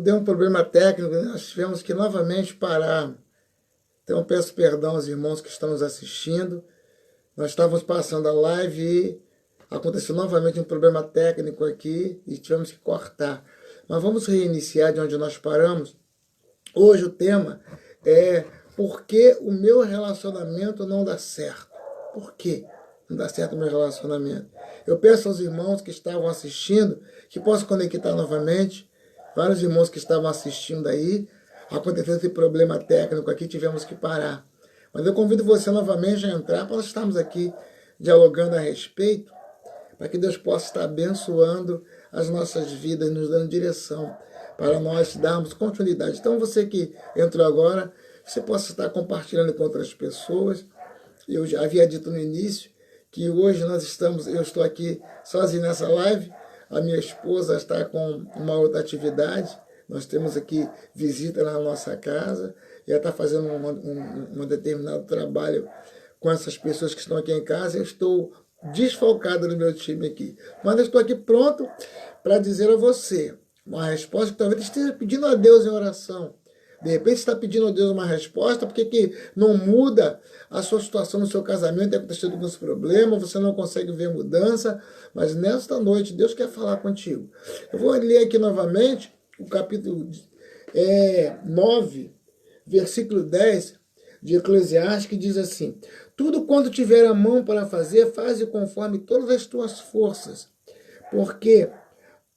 Deu um problema técnico, nós tivemos que novamente parar. Então peço perdão aos irmãos que estão nos assistindo. Nós estávamos passando a live e aconteceu novamente um problema técnico aqui e tivemos que cortar. Mas vamos reiniciar de onde nós paramos. Hoje o tema é por que o meu relacionamento não dá certo. Por que não dá certo o meu relacionamento? Eu peço aos irmãos que estavam assistindo que possam conectar novamente. Vários irmãos que estavam assistindo aí, aconteceu esse problema técnico aqui, tivemos que parar. Mas eu convido você novamente a entrar para nós estarmos aqui dialogando a respeito, para que Deus possa estar abençoando as nossas vidas, nos dando direção, para nós darmos continuidade. Então você que entrou agora, você possa estar compartilhando com outras pessoas. Eu já havia dito no início que hoje eu estou aqui sozinho nessa live, a minha esposa está com uma outra atividade, nós temos aqui visita na nossa casa, e ela está fazendo um determinado trabalho com essas pessoas que estão aqui em casa. Eu estou desfalcado no meu time aqui. Mas eu estou aqui pronto para dizer a você uma resposta que talvez esteja pedindo a Deus em oração. De repente está pedindo a Deus uma resposta, porque que não muda a sua situação no seu casamento, tem acontecido alguns problemas, você não consegue ver mudança, mas nesta noite Deus quer falar contigo. Eu vou ler aqui novamente o capítulo 9, versículo 10 de Eclesiastes, que diz assim: tudo quanto tiver a mão para fazer, faze conforme todas as tuas forças, porque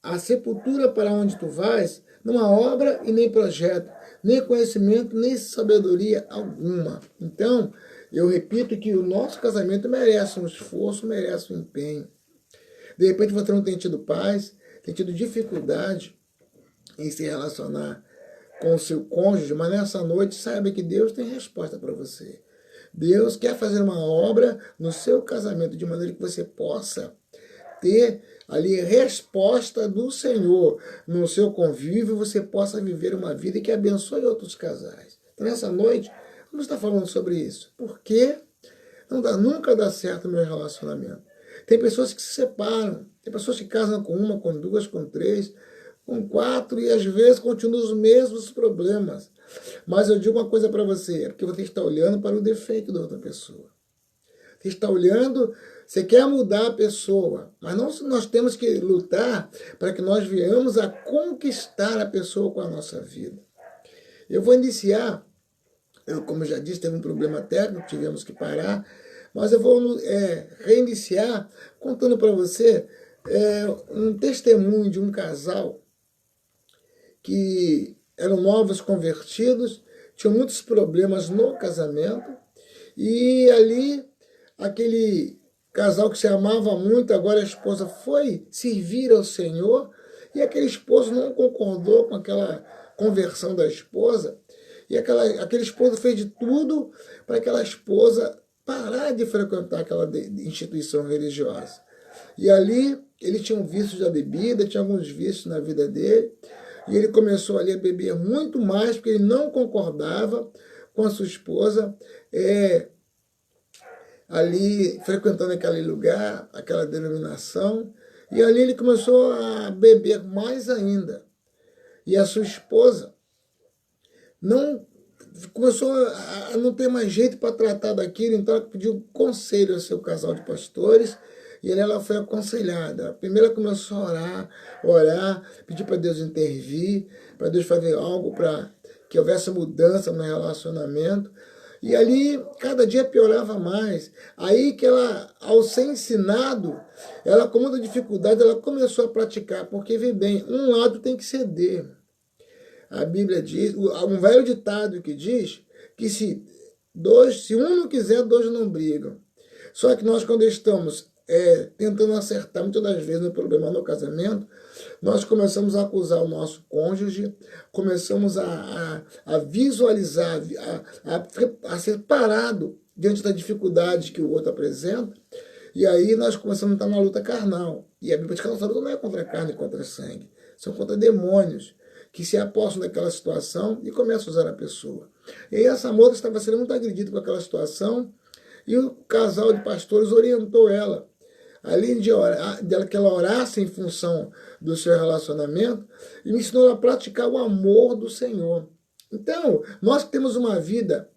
a sepultura para onde tu vais não há obra e nem projeto, nem conhecimento, nem sabedoria alguma. Então, eu repito que o nosso casamento merece um esforço, merece um empenho. De repente você não tem tido paz, tem tido dificuldade em se relacionar com o seu cônjuge, mas nessa noite saiba que Deus tem resposta para você. Deus quer fazer uma obra no seu casamento, de maneira que você possa ter ali resposta do Senhor no seu convívio, você possa viver uma vida que abençoe outros casais. Então, nessa noite, vamos estar falando sobre isso. Por que nunca dá certo o meu relacionamento? Tem pessoas que se separam, tem pessoas que casam com uma, com duas, com três, com quatro, e às vezes continuam os mesmos problemas. Mas eu digo uma coisa para você, é porque você está olhando para o defeito da outra pessoa. Você está olhando, você quer mudar a pessoa, mas nós temos que lutar para que nós venhamos a conquistar a pessoa com a nossa vida. Eu vou iniciar, como eu já disse, teve um problema técnico, tivemos que parar, mas eu vou reiniciar contando para você um testemunho de um casal que eram novos convertidos, tinham muitos problemas no casamento, e ali aquele casal que se amava muito, agora a esposa foi servir ao Senhor, e aquele esposo não concordou com aquela conversão da esposa, e aquele esposo fez de tudo para aquela esposa parar de frequentar aquela instituição religiosa. E ali ele tinha um vício da bebida, tinha alguns vícios na vida dele, e ele começou ali a beber muito mais, porque ele não concordava com a sua esposa, ali frequentando aquele lugar, aquela denominação, e ali ele começou a beber mais ainda. E a sua esposa começou a não ter mais jeito para tratar daquilo, então ela pediu conselho ao seu casal de pastores, e ela foi aconselhada. Primeiro ela começou a orar, pedir para Deus intervir, para Deus fazer algo para que houvesse mudança no relacionamento. E ali, cada dia piorava mais. Aí que ela, ao ser ensinado, ela com muita dificuldade, ela começou a praticar, porque vê bem, um lado tem que ceder. A Bíblia diz, um velho ditado que diz que se um não quiser, dois não brigam. Só que nós, quando estamos tentando acertar, muitas das vezes, no problema no casamento, nós começamos a acusar o nosso cônjuge, começamos a visualizar, a ser parado diante da dificuldade que o outro apresenta, e aí nós começamos a estar na luta carnal. E a Bíblia diz que a nossa luta não é contra a carne e contra sangue, são contra demônios que se apostam naquela situação e começam a usar a pessoa. E aí essa moça estava sendo muito agredida com aquela situação, e o casal de pastores orientou ela além de orar, dela que ela orasse em função do seu relacionamento, e me ensinou a praticar o amor do Senhor. Então, nós que temos uma vida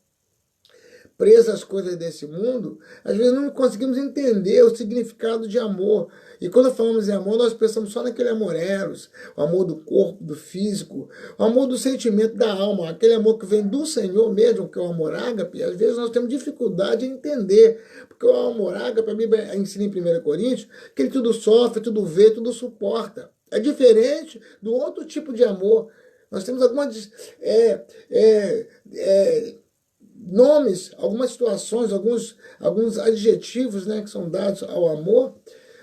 presa às coisas desse mundo, às vezes não conseguimos entender o significado de amor. E quando falamos em amor, nós pensamos só naquele amor eros, o amor do corpo, do físico, o amor do sentimento da alma, aquele amor que vem do Senhor mesmo, que é o amor ágape. Às vezes nós temos dificuldade em entender, porque o amor ágape, a Bíblia ensina em 1 Coríntios, que ele tudo sofre, tudo vê, tudo suporta. É diferente do outro tipo de amor. Nós temos algumas nomes, algumas situações, alguns adjetivos, né, que são dados ao amor,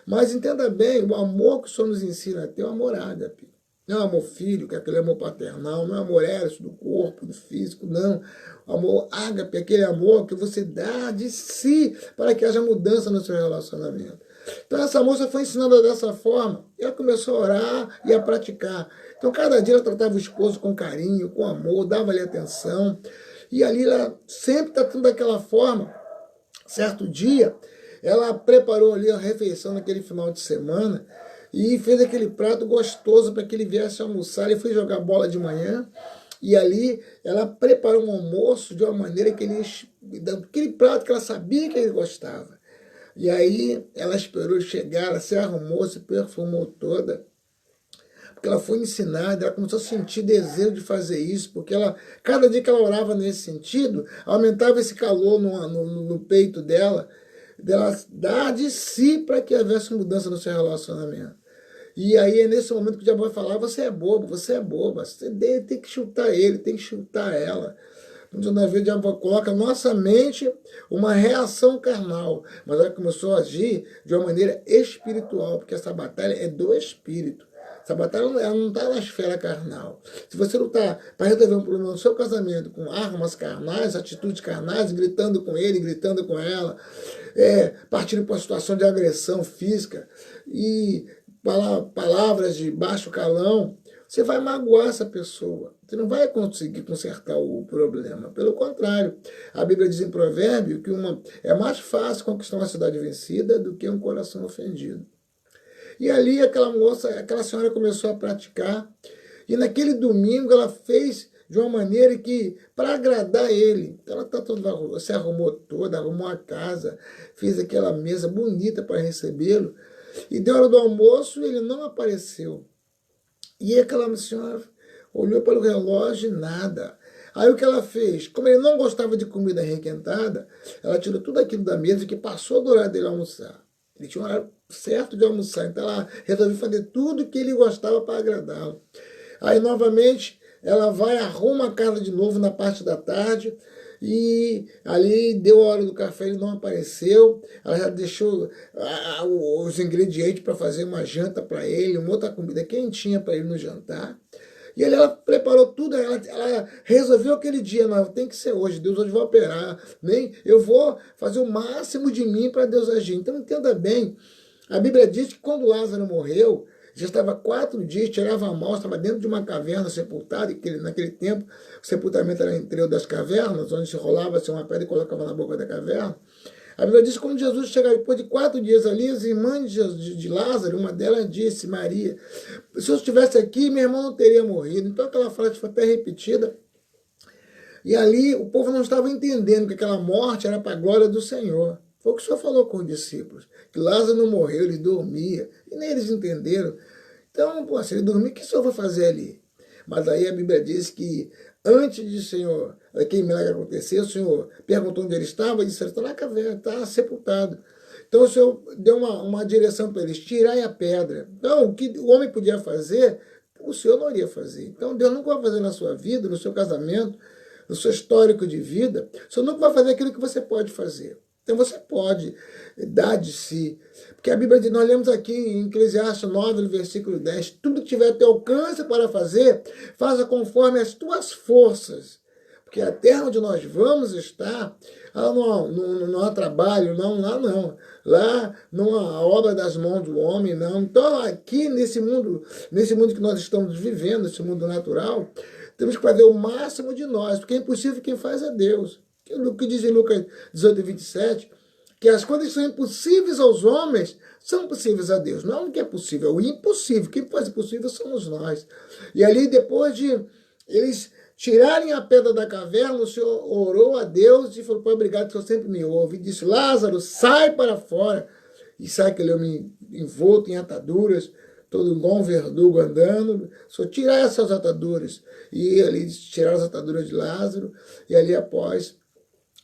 mas entenda bem, o amor que o Senhor nos ensina a ter é o amor ágape. Não é o amor filho, que é aquele amor paternal, não é o amor eros do corpo, do físico, não. O amor ágape é aquele amor que você dá de si para que haja mudança no seu relacionamento. Então essa moça foi ensinada dessa forma, e ela começou a orar e a praticar. Então cada dia ela tratava o esposo com carinho, com amor, dava-lhe atenção, e ali ela sempre tratando daquela forma. Certo dia, ela preparou ali a refeição naquele final de semana e fez aquele prato gostoso para que ele viesse almoçar. Ele foi jogar bola de manhã e ali ela preparou um almoço de uma maneira que ele, daquele prato que ela sabia que ele gostava. E aí ela esperou chegar, ela se arrumou, se perfumou toda, porque ela foi ensinada, ela começou a sentir desejo de fazer isso, porque ela, cada dia que ela orava nesse sentido, aumentava esse calor no peito dela dar de si para que houvesse mudança no seu relacionamento. E aí é nesse momento que o diabo vai falar, você é bobo, você é boba, você tem que chutar ele, tem que chutar ela. Então, na vez, o diabo coloca na nossa mente uma reação carnal, mas ela começou a agir de uma maneira espiritual, porque essa batalha é do espírito. Essa batalha ela não está na esfera carnal. Se você lutar para resolver um problema no seu casamento com armas carnais, atitudes carnais, gritando com ele, gritando com ela, partindo para uma situação de agressão física e palavras de baixo calão, você vai magoar essa pessoa. Você não vai conseguir consertar o problema. Pelo contrário, a Bíblia diz em Provérbio que é mais fácil conquistar uma cidade vencida do que um coração ofendido. E ali aquela senhora começou a praticar. E naquele domingo ela fez de uma maneira que, para agradar ele, ela se arrumou toda, arrumou a casa, fez aquela mesa bonita para recebê-lo. E deu hora do almoço e ele não apareceu. E aquela senhora olhou para o relógio e nada. Aí o que ela fez? Como ele não gostava de comida requentada, ela tirou tudo aquilo da mesa que passou do horário dele almoçar. Ele tinha um horário certo de almoçar, então ela resolveu fazer tudo que ele gostava para agradá-lo. Aí novamente ela vai, arruma a casa de novo na parte da tarde, e ali deu a hora do café, ele não apareceu. Ela já deixou os ingredientes para fazer uma janta para ele, uma outra comida quentinha para ele no jantar. E ali ela preparou tudo, ela resolveu aquele dia, não, tem que ser hoje, Deus hoje vai operar, eu vou fazer o máximo de mim para Deus agir. Então entenda bem, a Bíblia diz que quando Lázaro morreu, já estava 4 dias, tirava a mão, estava dentro de uma caverna sepultada, e naquele tempo o sepultamento era entre das cavernas, onde se rolava-se uma pedra e colocava na boca da caverna. A Bíblia diz que quando Jesus chegou, depois de 4 dias ali, as irmãs de Lázaro, uma delas disse, Maria, se eu estivesse aqui, meu irmão não teria morrido. Então aquela frase foi até repetida. E ali o povo não estava entendendo que aquela morte era para a glória do Senhor. Foi o que o Senhor falou com os discípulos, que Lázaro não morreu, ele dormia. E nem eles entenderam. Então, se ele dormir, o que o Senhor vai fazer ali? Mas aí a Bíblia diz que antes de Senhor, aquele milagre acontecer, o Senhor perguntou onde ele estava e disse, ele está na caverna, está sepultado. Então o Senhor deu uma direção para eles, tirai a pedra. Então, o que o homem podia fazer, o Senhor não iria fazer. Então Deus nunca vai fazer na sua vida, no seu casamento, no seu histórico de vida, o Senhor nunca vai fazer aquilo que você pode fazer. Então você pode dar de si. Porque a Bíblia diz, nós lemos aqui em Eclesiastes 9, no versículo 10, tudo que tiver teu alcance para fazer, faça conforme as tuas forças. Porque a terra onde nós vamos estar, lá não há trabalho, lá não. Lá não há obra das mãos do homem, não. Então aqui nesse mundo que nós estamos vivendo, esse mundo natural, temos que fazer o máximo de nós, porque é impossível, quem faz é Deus. O que diz em Lucas 18, 27, que as coisas que são impossíveis aos homens são possíveis a Deus. Não é o que é possível, é o impossível. Quem faz o possível somos nós. E ali, depois de eles tirarem a pedra da caverna, o Senhor orou a Deus e falou: Pai, obrigado que o Senhor sempre me ouve. E disse: Lázaro, sai para fora. E sai aquele homem envolto em ataduras, todo igual um verdugo andando. Só tirar essas ataduras. E ali tiraram as ataduras de Lázaro. E ali, após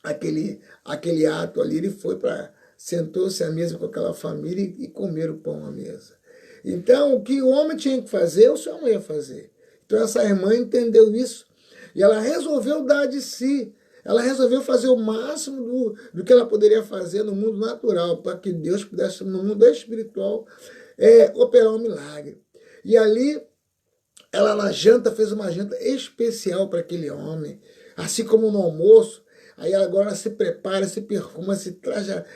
aquele ato ali, ele foi para, sentou-se à mesa com aquela família e comeram o pão à mesa. Então, o que o homem tinha que fazer, o Senhor não ia fazer. Então, essa irmã entendeu isso e ela resolveu dar de si. Ela resolveu fazer o máximo do que ela poderia fazer no mundo natural, para que Deus pudesse, no mundo espiritual, operar um milagre. E ali, ela na janta fez uma janta especial para aquele homem, assim como no almoço. Aí agora se prepara, se perfuma, se traja,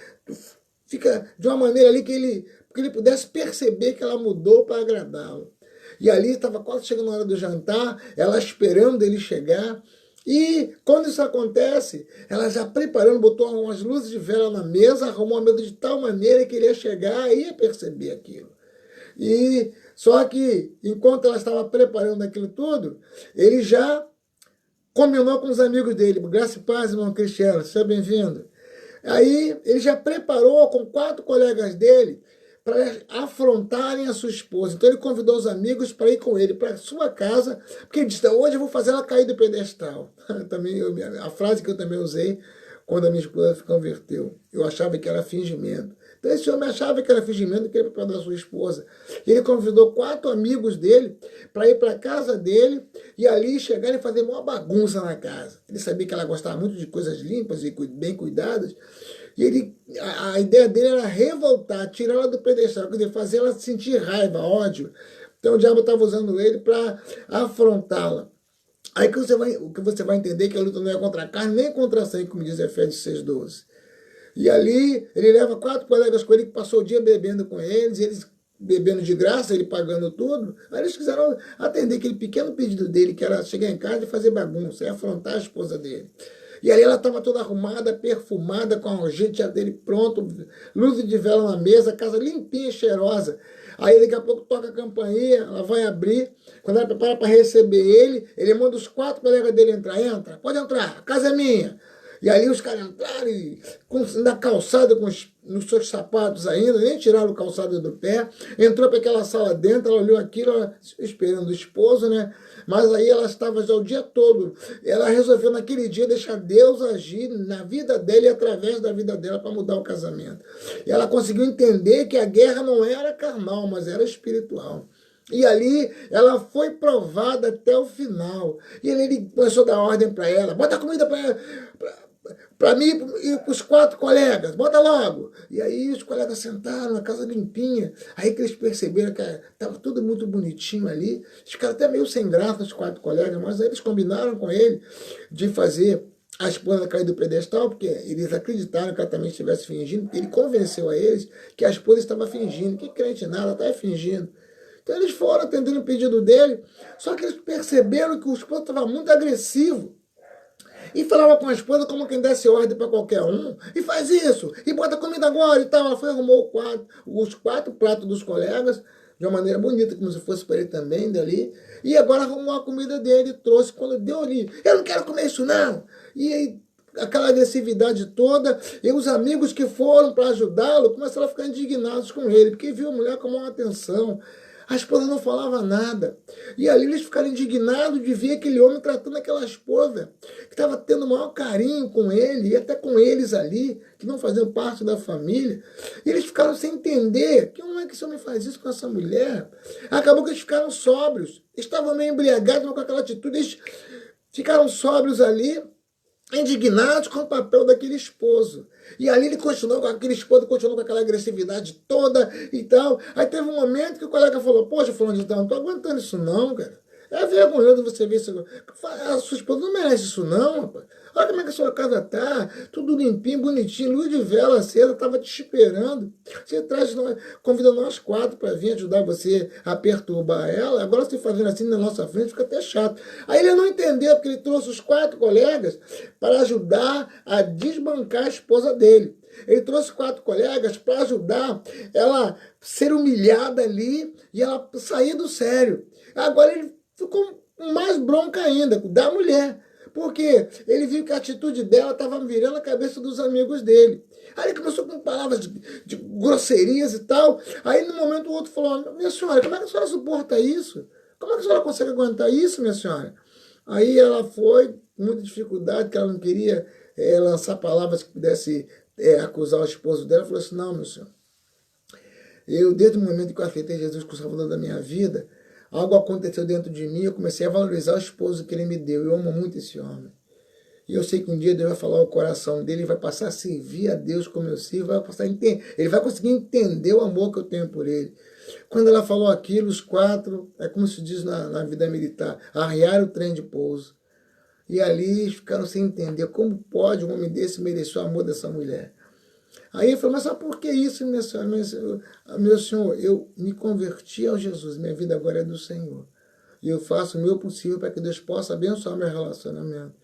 fica de uma maneira ali que ele pudesse perceber que ela mudou para agradá-lo. E ali estava quase chegando a hora do jantar, ela esperando ele chegar. E quando isso acontece, ela já preparando, botou umas luzes de vela na mesa, arrumou a mesa de tal maneira que ele ia chegar e ia perceber aquilo. E só que, enquanto ela estava preparando aquilo tudo, ele já combinou com os amigos dele. Graça e paz, irmão Cristiano, seja bem-vindo. Aí ele já preparou com 4 colegas dele para afrontarem a sua esposa. Então ele convidou os amigos para ir com ele para sua casa, porque ele disse: hoje eu vou fazer ela cair do pedestal. Também a frase que eu também usei quando a minha esposa se converteu. Eu achava que era fingimento. Então esse homem achava que era fingimento, que era para da sua esposa. Ele convidou 4 amigos dele para ir para a casa dele e ali chegar e fazer uma bagunça na casa. Ele sabia que ela gostava muito de coisas limpas e bem cuidadas. E a ideia dele era revoltar, tirar ela do pedestal, quer dizer, fazer ela sentir raiva, ódio. Então o diabo estava usando ele para afrontá-la. Aí o que você vai entender é que a luta não é contra a carne nem contra a sangue, como diz Efésios 6,12. E ali ele leva 4 colegas com ele que passou o dia bebendo com eles bebendo de graça, ele pagando tudo. Aí eles quiseram atender aquele pequeno pedido dele, que era chegar em casa e fazer bagunça, e afrontar a esposa dele. E ali ela estava toda arrumada, perfumada, com a algete dele pronto, luz de vela na mesa, casa limpinha, cheirosa. Aí daqui a pouco toca a campainha, ela vai abrir. Quando ela prepara para receber ele manda os 4 colegas dele entrar. Entra, pode entrar, a casa é minha. E aí os caras entraram na calçada nos seus sapatos ainda, nem tiraram o calçado do pé, entrou para aquela sala dentro, ela olhou aquilo, esperando o esposo, né? Mas aí ela estava já o dia todo. Ela resolveu naquele dia deixar Deus agir na vida dela e através da vida dela para mudar o casamento. E ela conseguiu entender que a guerra não era carnal, mas era espiritual. E ali ela foi provada até o final. E ele começou a dar ordem para ela: bota comida para mim e para os 4 colegas, bota logo. E aí os colegas sentaram na casa limpinha. Aí que eles perceberam que estava tudo muito bonitinho ali. Eles ficaram até meio sem graça, os 4 colegas, mas aí eles combinaram com ele de fazer a esposa cair do pedestal, porque eles acreditaram que ela também estivesse fingindo, porque ele convenceu a eles que a esposa estava fingindo. Que crente nada, ela estava fingindo. Então eles foram atendendo o pedido dele, só que eles perceberam que o esposo estava muito agressivo. E falava com a esposa como quem desse ordem para qualquer um. E faz isso, e bota comida agora e tal. Ela foi arrumou os 4 pratos dos colegas, de uma maneira bonita, como se fosse para ele também, dali. E agora arrumou a comida dele, trouxe. Quando deu ali: eu não quero comer isso não. E aí, aquela agressividade toda, e os amigos que foram para ajudá-lo começaram a ficar indignados com ele, porque viu a mulher com uma atenção. A esposa não falava nada. E ali eles ficaram indignados de ver aquele homem tratando aquela esposa, que estava tendo o maior carinho com ele, e até com eles ali, que não faziam parte da família. E eles ficaram sem entender: que como é que esse homem faz isso com essa mulher? Acabou que eles ficaram sóbrios. Estavam meio embriagados, mas com aquela atitude. Eles ficaram sóbrios ali, indignados com o papel daquele esposo. E ali ele continuou com aquele esposo, continuou com aquela agressividade toda e tal. Aí teve um momento que o colega falou: poxa, fulano de tal, não estou aguentando isso não, cara. É vergonhoso você ver isso. A sua esposa não merece isso, não, rapaz. Olha como é que a sua casa tá, tudo limpinho, bonitinho, luz de vela acesa, estava te esperando. Você traz, convida nós quatro para vir ajudar você a perturbar ela. Agora você fazendo assim na nossa frente fica até chato. Aí ele não entendeu, porque ele trouxe os 4 colegas para ajudar a desbancar a esposa dele. Ele trouxe 4 colegas para ajudar ela ser humilhada ali e ela sair do sério. Agora ele ficou mais bronca ainda da mulher, porque ele viu que a atitude dela estava virando a cabeça dos amigos dele. Aí ele começou com palavras de grosserias e tal. Aí no momento o outro falou: minha senhora, como é que a senhora suporta isso? Como é que a senhora consegue aguentar isso, minha senhora? Aí ela foi, com muita dificuldade, que ela não queria lançar palavras que pudesse acusar o esposo dela. Falou assim: não, meu senhor, eu desde o momento que eu aceitei Jesus como Salvador da minha vida, algo aconteceu dentro de mim, eu comecei a valorizar o esposo que ele me deu. Eu amo muito esse homem. E eu sei que um dia Deus vai falar o coração dele, vai passar a servir a Deus como eu sirvo, vai passar a entender, ele vai conseguir entender o amor que eu tenho por ele. Quando ela falou aquilo, os 4, é como se diz na vida militar, arriaram o trem de pouso. E ali eles ficaram sem entender como pode um homem desse merecer o amor dessa mulher. Aí ele falou: mas sabe por que isso, minha senhora? Meu senhor, eu me converti ao Jesus, minha vida agora é do Senhor. E eu faço o meu possível para que Deus possa abençoar meu relacionamento.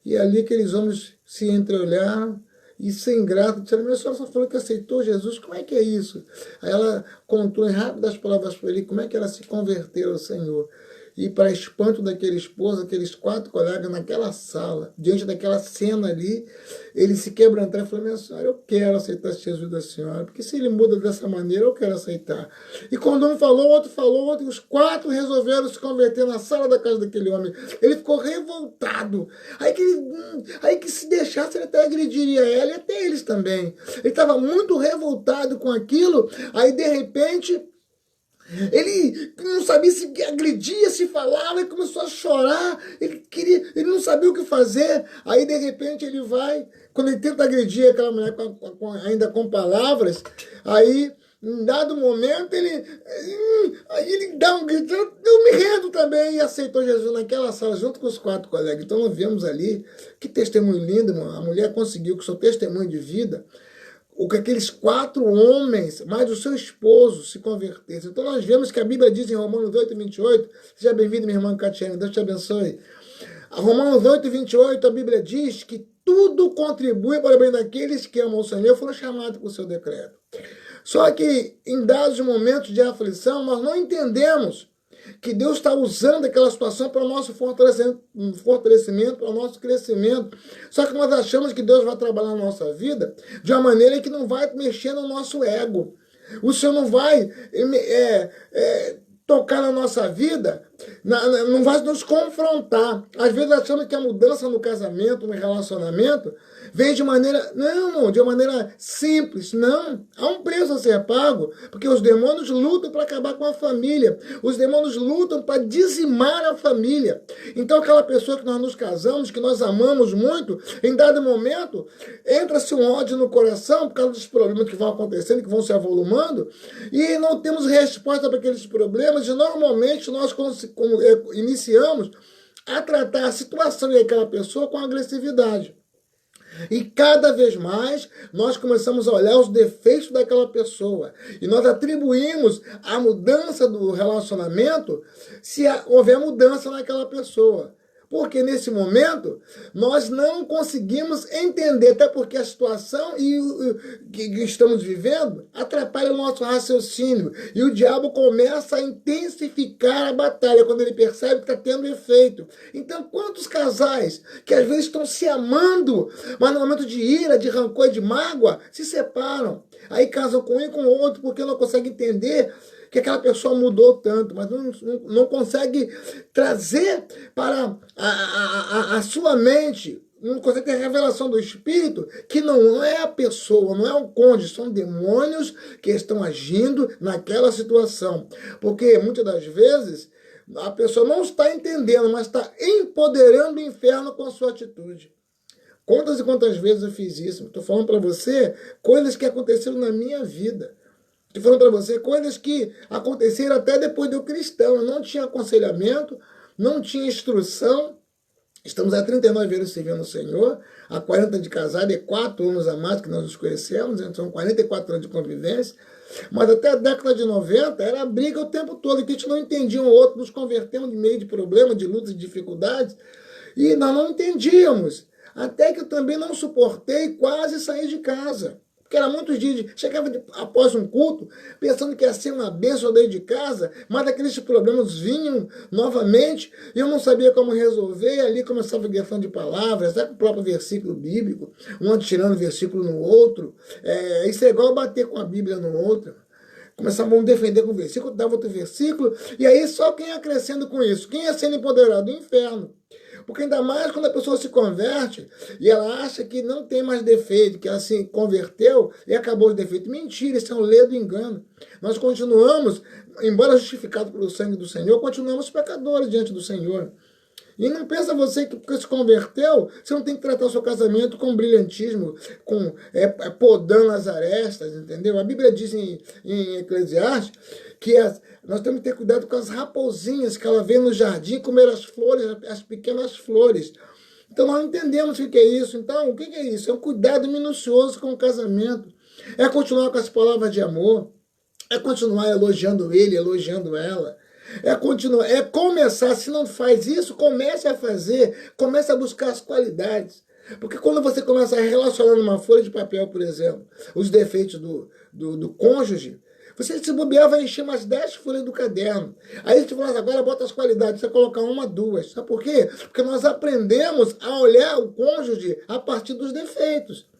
E ali aqueles homens se entreolharam e, sem graça, disseram: minha senhora só falou que aceitou Jesus, como é que é isso? Aí ela contou em rápidas palavras para ele como é que ela se converteu ao Senhor. E, para espanto daquele esposo, aqueles 4 colegas naquela sala, diante daquela cena ali, ele se quebrantaram e falou: minha senhora, eu quero aceitar esse Jesus da senhora, porque se ele muda dessa maneira, eu quero aceitar. E quando um falou, o outro, e os 4 resolveram se converter na sala da casa daquele homem. Ele ficou revoltado. Aí que se deixasse, ele até agrediria ela e até eles também. Ele estava muito revoltado com aquilo, aí de repente ele não sabia se agredia, se falava, e começou a chorar. Ele não sabia o que fazer. Aí de repente ele vai, quando ele tenta agredir aquela mulher ainda com palavras, aí em dado momento aí ele dá um grito: eu me rendo também, e aceitou Jesus naquela sala junto com os 4 colegas. Então nós vemos ali que testemunho lindo, mano. A mulher conseguiu, com seu testemunho de vida, o que aqueles 4 homens, mais o seu esposo, se convertessem. Então nós vemos que a Bíblia diz em Romanos 8:28, seja bem-vindo, minha irmã Catiane, Deus te abençoe. A Romanos 8:28, a Bíblia diz que tudo contribui para o bem daqueles que amam o Senhor, foram chamados por seu decreto. Só que em dados momentos de aflição, nós não entendemos que Deus está usando aquela situação para o nosso fortalecimento, para o nosso crescimento. Só que nós achamos que Deus vai trabalhar na nossa vida de uma maneira que não vai mexer no nosso ego. O Senhor não vai tocar na nossa vida, não vai nos confrontar. Às vezes achamos que a mudança no casamento, no relacionamento, vem de maneira, não, de uma maneira simples. Não, há um preço a ser pago, porque os demônios lutam para acabar com a família. Os demônios lutam para dizimar a família. Então aquela pessoa que nós nos casamos, que nós amamos muito, em dado momento, entra-se um ódio no coração por causa dos problemas que vão acontecendo, que vão se avolumando, e não temos resposta para aqueles problemas, e normalmente nós iniciamos a tratar a situação e aquela pessoa com agressividade. E cada vez mais nós começamos a olhar os defeitos daquela pessoa. E nós atribuímos a mudança do relacionamento se houver mudança naquela pessoa. Porque nesse momento nós não conseguimos entender, até porque a situação que estamos vivendo atrapalha o nosso raciocínio. E o diabo começa a intensificar a batalha quando ele percebe que está tendo efeito. Então, quantos casais que às vezes estão se amando, mas no momento de ira, de rancor e de mágoa, se separam. Aí casam com um e com o outro porque não conseguem entender que aquela pessoa mudou tanto, mas não consegue trazer para a sua mente, não consegue ter a revelação do Espírito, que não é a pessoa, não é o cônjuge, são demônios que estão agindo naquela situação. Porque muitas das vezes a pessoa não está entendendo, mas está empoderando o inferno com a sua atitude. Quantas e quantas vezes eu fiz isso? Estou falando para você coisas que aconteceram na minha vida. Estou falando para você coisas que aconteceram até depois de eu cristão. Eu não tinha aconselhamento, não tinha instrução. Estamos há 39 anos servindo o Senhor, há 40 de casado e 4 anos a mais que nós nos conhecemos, então são 44 anos de convivência. Mas até a década de 90 era briga o tempo todo, que a gente não entendia um outro, nos convertemos de meio de problema, de lutas e dificuldades, e nós não entendíamos. Até que eu também não suportei quase sair de casa. Porque era muitos dias, chegava após um culto, pensando que ia ser uma bênção dentro de casa, mas aqueles problemas vinham novamente, e eu não sabia como resolver, e ali começava a questão de palavras, até com o próprio versículo bíblico, um tirando versículo no outro, isso é igual bater com a Bíblia no outro. Começavam a defender com o versículo, dava outro versículo, e aí só quem ia crescendo com isso, quem ia sendo empoderado? O inferno. Porque ainda mais quando a pessoa se converte e ela acha que não tem mais defeito, que ela se converteu e acabou o defeito. Mentira, isso é um ledo engano. Nós continuamos, embora justificados pelo sangue do Senhor, continuamos pecadores diante do Senhor. E não pensa você que porque se converteu, você não tem que tratar o seu casamento com brilhantismo, com podando as arestas, entendeu? A Bíblia diz em Eclesiastes que nós temos que ter cuidado com as raposinhas que ela vê no jardim comer as flores, as pequenas flores. Então nós não entendemos o que é isso. Então, o que é isso? É um cuidado minucioso com o casamento. É continuar com as palavras de amor. É continuar elogiando ele, elogiando ela. É começar, se não faz isso, comece a fazer, comece a buscar as qualidades. Porque quando você começa a relacionar numa folha de papel, por exemplo, os defeitos do cônjuge, você se bobear vai encher umas 10 folhas do caderno. Aí você fala, agora bota as qualidades, você colocar uma, duas. Sabe por quê? Porque nós aprendemos a olhar o cônjuge a partir dos defeitos.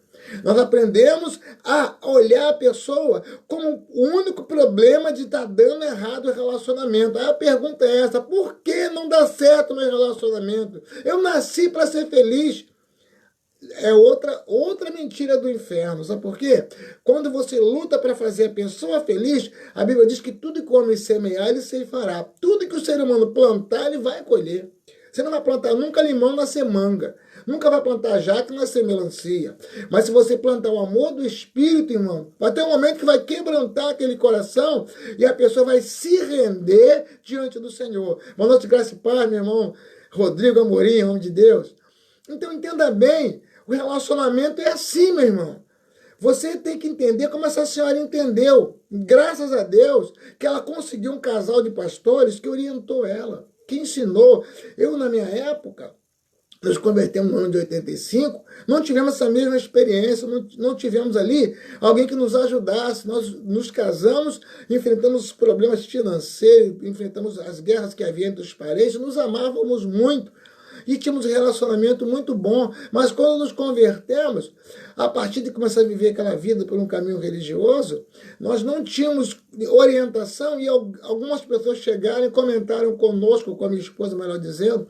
Nós aprendemos a olhar a pessoa como o único problema de estar dando errado o relacionamento. Aí a pergunta é essa, por que não dá certo o meu relacionamento? Eu nasci para ser feliz. É outra mentira do inferno. Sabe por quê? Quando você luta para fazer a pessoa feliz, a Bíblia diz que tudo que o homem semear, ele ceifará. Tudo que o ser humano plantar, ele vai colher. Você não vai plantar nunca limão, nascer manga. Nunca vai plantar jaca, nascer melancia. Mas se você plantar o amor do Espírito, irmão, vai ter um momento que vai quebrantar aquele coração e a pessoa vai se render diante do Senhor. Boa noite, graça e paz, meu irmão Rodrigo Amorim, em nome de Deus. Então entenda bem, o relacionamento é assim, meu irmão. Você tem que entender como essa senhora entendeu. Graças a Deus que ela conseguiu um casal de pastores que orientou ela, que ensinou. Eu, na minha época, nos convertemos no ano de 85, não tivemos essa mesma experiência, não tivemos ali alguém que nos ajudasse. Nós nos casamos, enfrentamos os problemas financeiros, enfrentamos as guerras que havia entre os parentes, nos amávamos muito e tínhamos um relacionamento muito bom. Mas quando nos convertemos, a partir de começar a viver aquela vida por um caminho religioso, nós não tínhamos orientação e algumas pessoas chegaram e comentaram conosco, com a minha esposa, melhor dizendo,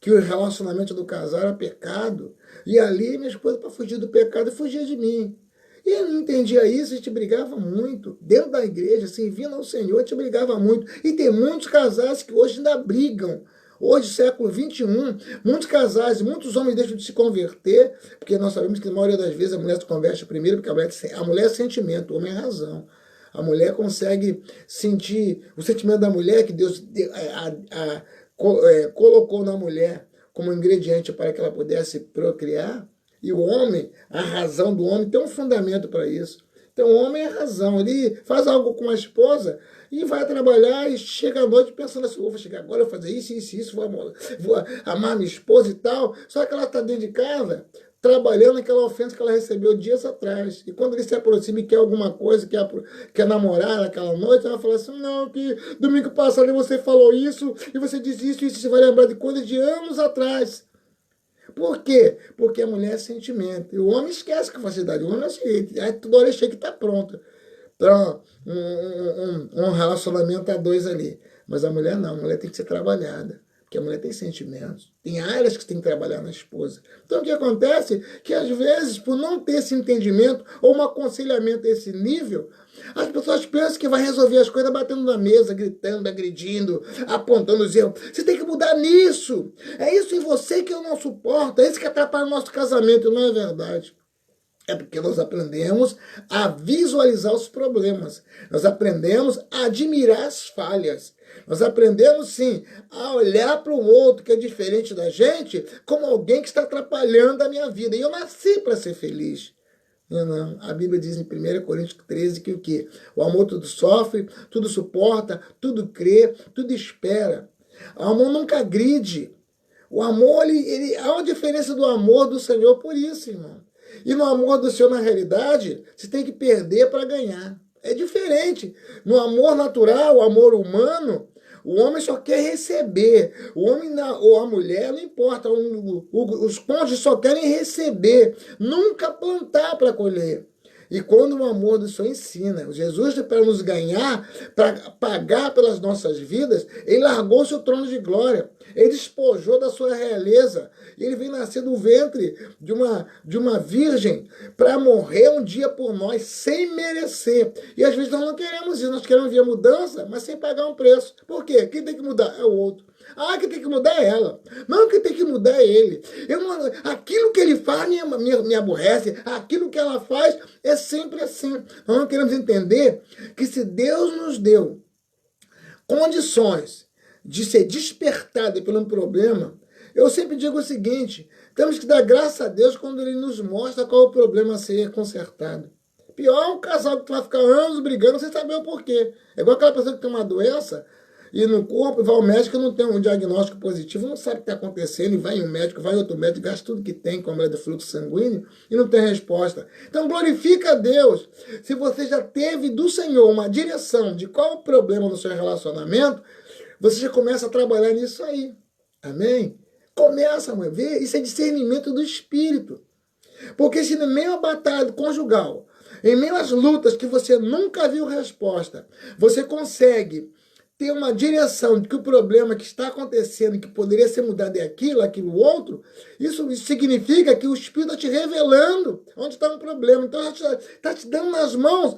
que o relacionamento do casal era pecado. E ali minha esposa, para fugir do pecado, fugia de mim. E eu não entendia isso, a gente brigava muito. Dentro da igreja, servindo ao Senhor, a gente brigava muito. E tem muitos casais que hoje ainda brigam. Hoje, século XXI, muitos casais, muitos homens deixam de se converter, porque nós sabemos que na maioria das vezes a mulher se converte primeiro, porque a mulher é sentimento, o homem é razão. A mulher consegue sentir o sentimento da mulher que Deus colocou na mulher como ingrediente para que ela pudesse procriar, e o homem, a razão do homem tem um fundamento para isso. Então o homem é a razão, ele faz algo com a esposa e vai trabalhar e chega à noite pensando assim, vou chegar agora, vou fazer isso, vou amar minha esposa e tal, só que ela está dentro de casa, trabalhando naquela ofensa que ela recebeu dias atrás. E quando ele se aproxima e quer alguma coisa, quer namorar naquela noite, ela fala assim, não, que domingo passado você falou isso, e você disse isso, e você vai lembrar de coisas de anos atrás. Por quê? Porque a mulher é sentimento. E o homem esquece com facilidade. O homem é o seguinte, aí toda hora chega que está pronta para um relacionamento a dois ali. Mas a mulher não, a mulher tem que ser trabalhada. Porque a mulher tem sentimentos, tem áreas que tem que trabalhar na esposa. Então o que acontece? Que às vezes, por não ter esse entendimento ou um aconselhamento a esse nível, as pessoas pensam que vai resolver as coisas batendo na mesa, gritando, agredindo, apontando os erros. Você tem que mudar nisso. É isso em você que eu não suporto, é isso que atrapalha o nosso casamento, não é verdade? É porque nós aprendemos a visualizar os problemas. Nós aprendemos a admirar as falhas. Nós aprendemos, sim, a olhar para o outro que é diferente da gente como alguém que está atrapalhando a minha vida. E eu nasci para ser feliz. Não. A Bíblia diz em 1 Coríntios 13 que o quê? O amor tudo sofre, tudo suporta, tudo crê, tudo espera. O amor nunca agride. O amor, há uma diferença do amor do Senhor por isso, irmão. E no amor do Senhor, na realidade, você tem que perder para ganhar. É diferente. No amor natural, o amor humano, o homem só quer receber. O homem ou a mulher, não importa. Os cônjuges só querem receber. Nunca plantar para colher. E quando o amor do Senhor ensina, Jesus, para nos ganhar, para pagar pelas nossas vidas, ele largou o seu trono de glória. Ele despojou da sua realeza. Ele veio nascer do ventre de uma virgem para morrer um dia por nós, sem merecer. E às vezes nós não queremos isso. Nós queremos ver a mudança, mas sem pagar um preço. Por quê? Quem tem que mudar é o outro. Quem tem que mudar é ela. Não, quem tem que mudar é ele. Aquilo que ele faz me aborrece. Aquilo que ela faz é sempre assim. Nós não queremos entender que se Deus nos deu condições de ser despertado pelo problema, eu sempre digo o seguinte: temos que dar graças a Deus quando ele nos mostra qual é o problema a ser consertado. Pior é um casal que vai ficar anos brigando sem saber o porquê. É igual aquela pessoa que tem uma doença e no corpo, vai ao médico e não tem um diagnóstico positivo, não sabe o que está acontecendo, e vai em um médico, vai em outro médico, gasta tudo que tem com a mulher do fluxo sanguíneo e não tem resposta. Então glorifica a Deus. Se você já teve do Senhor uma direção de qual o problema no seu relacionamento, você já começa a trabalhar nisso aí. Amém? Começa a ver, isso é discernimento do Espírito. Porque se no meio da batalha conjugal, em meio às lutas que você nunca viu resposta, você consegue ter uma direção de que o problema que está acontecendo, que poderia ser mudado é aquilo outro, isso significa que o Espírito está te revelando onde está o problema. Então, está te dando nas mãos,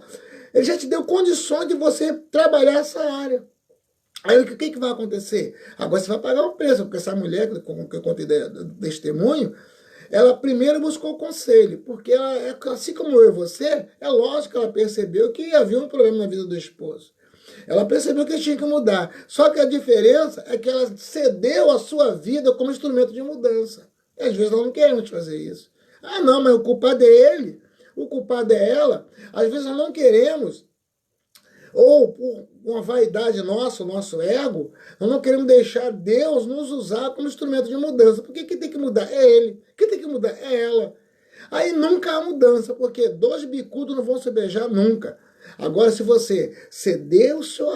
ele já te deu condições de você trabalhar essa área. Aí o que vai acontecer? Agora você vai pagar um preço, porque essa mulher, que eu contei do testemunho, ela primeiro buscou conselho, porque ela, assim como eu e você, é lógico que ela percebeu que havia um problema na vida do esposo. Ela percebeu que tinha que mudar. Só que a diferença é que ela cedeu a sua vida como instrumento de mudança. E às vezes nós não queremos fazer isso. Não, mas o culpado é ele, o culpado é ela. Às vezes nós não queremos, ou por uma vaidade nossa, o nosso ego, nós não queremos deixar Deus nos usar como instrumento de mudança. Porque quem tem que mudar é ele, quem tem que mudar é ela. Aí nunca há mudança, porque dois bicudos não vão se beijar nunca. Agora, se você ceder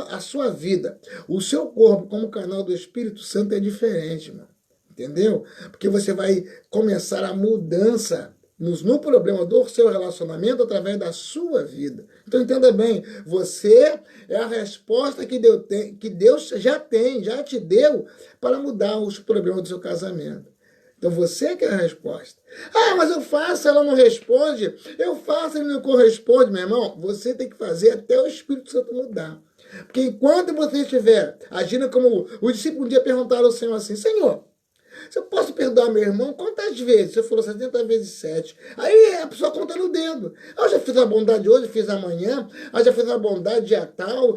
a sua vida, o seu corpo como canal do Espírito Santo, é diferente, mano. Entendeu? Porque você vai começar a mudança no problema do seu relacionamento através da sua vida. Então entenda bem, você é a resposta que Deus já te deu para mudar os problemas do seu casamento. Então você que é a resposta. Mas eu faço, ela não responde. Eu faço, ele não corresponde, meu irmão. Você tem que fazer até o Espírito Santo mudar. Porque enquanto você estiver agindo como os discípulos um dia perguntaram ao Senhor assim: Senhor, se eu posso perdoar meu irmão, quantas vezes? Você falou 70 vezes 7. Aí a pessoa conta no dedo. Eu já fiz a bondade hoje, fiz amanhã. Já fiz a bondade dia tal.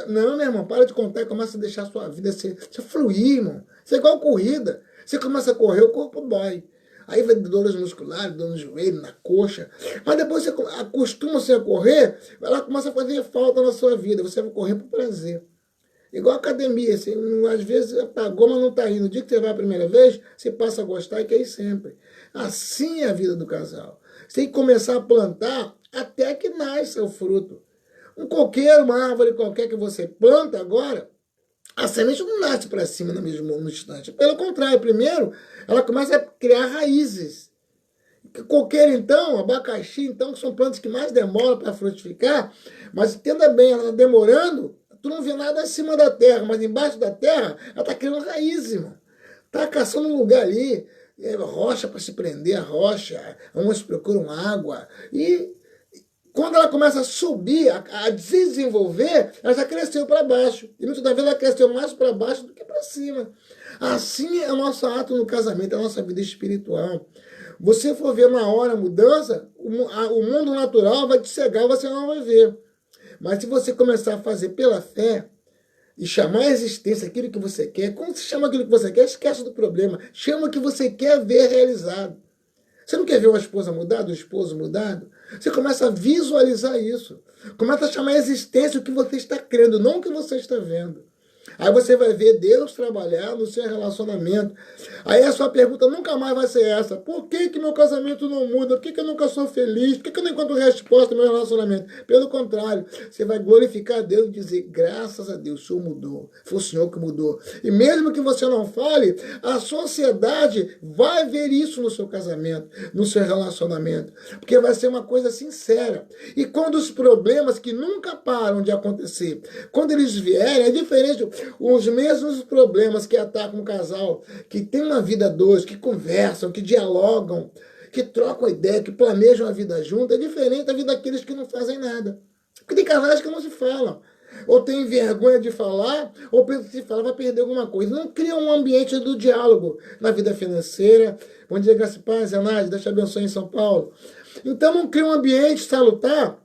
Não, meu irmão, para de contar e começa a deixar a sua vida se fluir, irmão. Isso é igual corrida. Você começa a correr, o corpo dói. Aí vai dores musculares, dor no joelho, na coxa. Mas depois você acostuma-se a correr, ela começa a fazer falta na sua vida. Você vai correr por prazer. Igual a academia, assim, às vezes pagou, mas não está indo. No dia que você vai a primeira vez, você passa a gostar e quer ir sempre. Assim é a vida do casal. Você tem que começar a plantar até que nasça o fruto. Um coqueiro, uma árvore qualquer que você planta agora, a semente não nasce para cima no mesmo instante. Pelo contrário, primeiro, ela começa a criar raízes. Coqueiro, então, abacaxi, então, que são plantas que mais demoram para frutificar, mas entenda bem, ela está demorando. Tu não vê nada acima da terra, mas embaixo da terra, ela está criando raiz, irmão. Está caçando um lugar ali, rocha para se prender, a rocha, umas procuram água. E quando ela começa a subir, a desenvolver, ela já cresceu para baixo. E muitas das vezes ela cresceu mais para baixo do que para cima. Assim é o nosso ato no casamento, é a nossa vida espiritual. você for ver na hora a mudança, o mundo natural vai te cegar, você não vai ver. Mas se você começar a fazer pela fé e chamar a existência aquilo que você quer, quando você chama aquilo que você quer, esquece do problema. Chama o que você quer ver realizado. Você não quer ver uma esposa mudada, um esposo mudado? Você começa a visualizar isso. Começa a chamar a existência o que você está crendo, não o que você está vendo. Aí você vai ver Deus trabalhar no seu relacionamento. Aí a sua pergunta nunca mais vai ser essa. Por que que meu casamento não muda? Por que que eu nunca sou feliz? Por que que eu não encontro resposta no meu relacionamento? Pelo contrário, você vai glorificar a Deus e dizer, graças a Deus, o Senhor mudou. Foi o Senhor que mudou. E mesmo que você não fale, a sociedade vai ver isso no seu casamento, no seu relacionamento. Porque vai ser uma coisa sincera. E quando os problemas que nunca param de acontecer, quando eles vierem, é diferente. Os mesmos problemas que atacam um casal, que tem uma vida a dois, que conversam, que dialogam, que trocam ideia, que planejam a vida junto, é diferente da vida daqueles que não fazem nada. Porque tem casais que não se falam. Ou tem vergonha de falar, ou pensa que se falar vai perder alguma coisa. Não cria um ambiente do diálogo na vida financeira. Bom dia, graça e paz, Zenaide, Deus te abençoe em São Paulo. Então não cria um ambiente salutar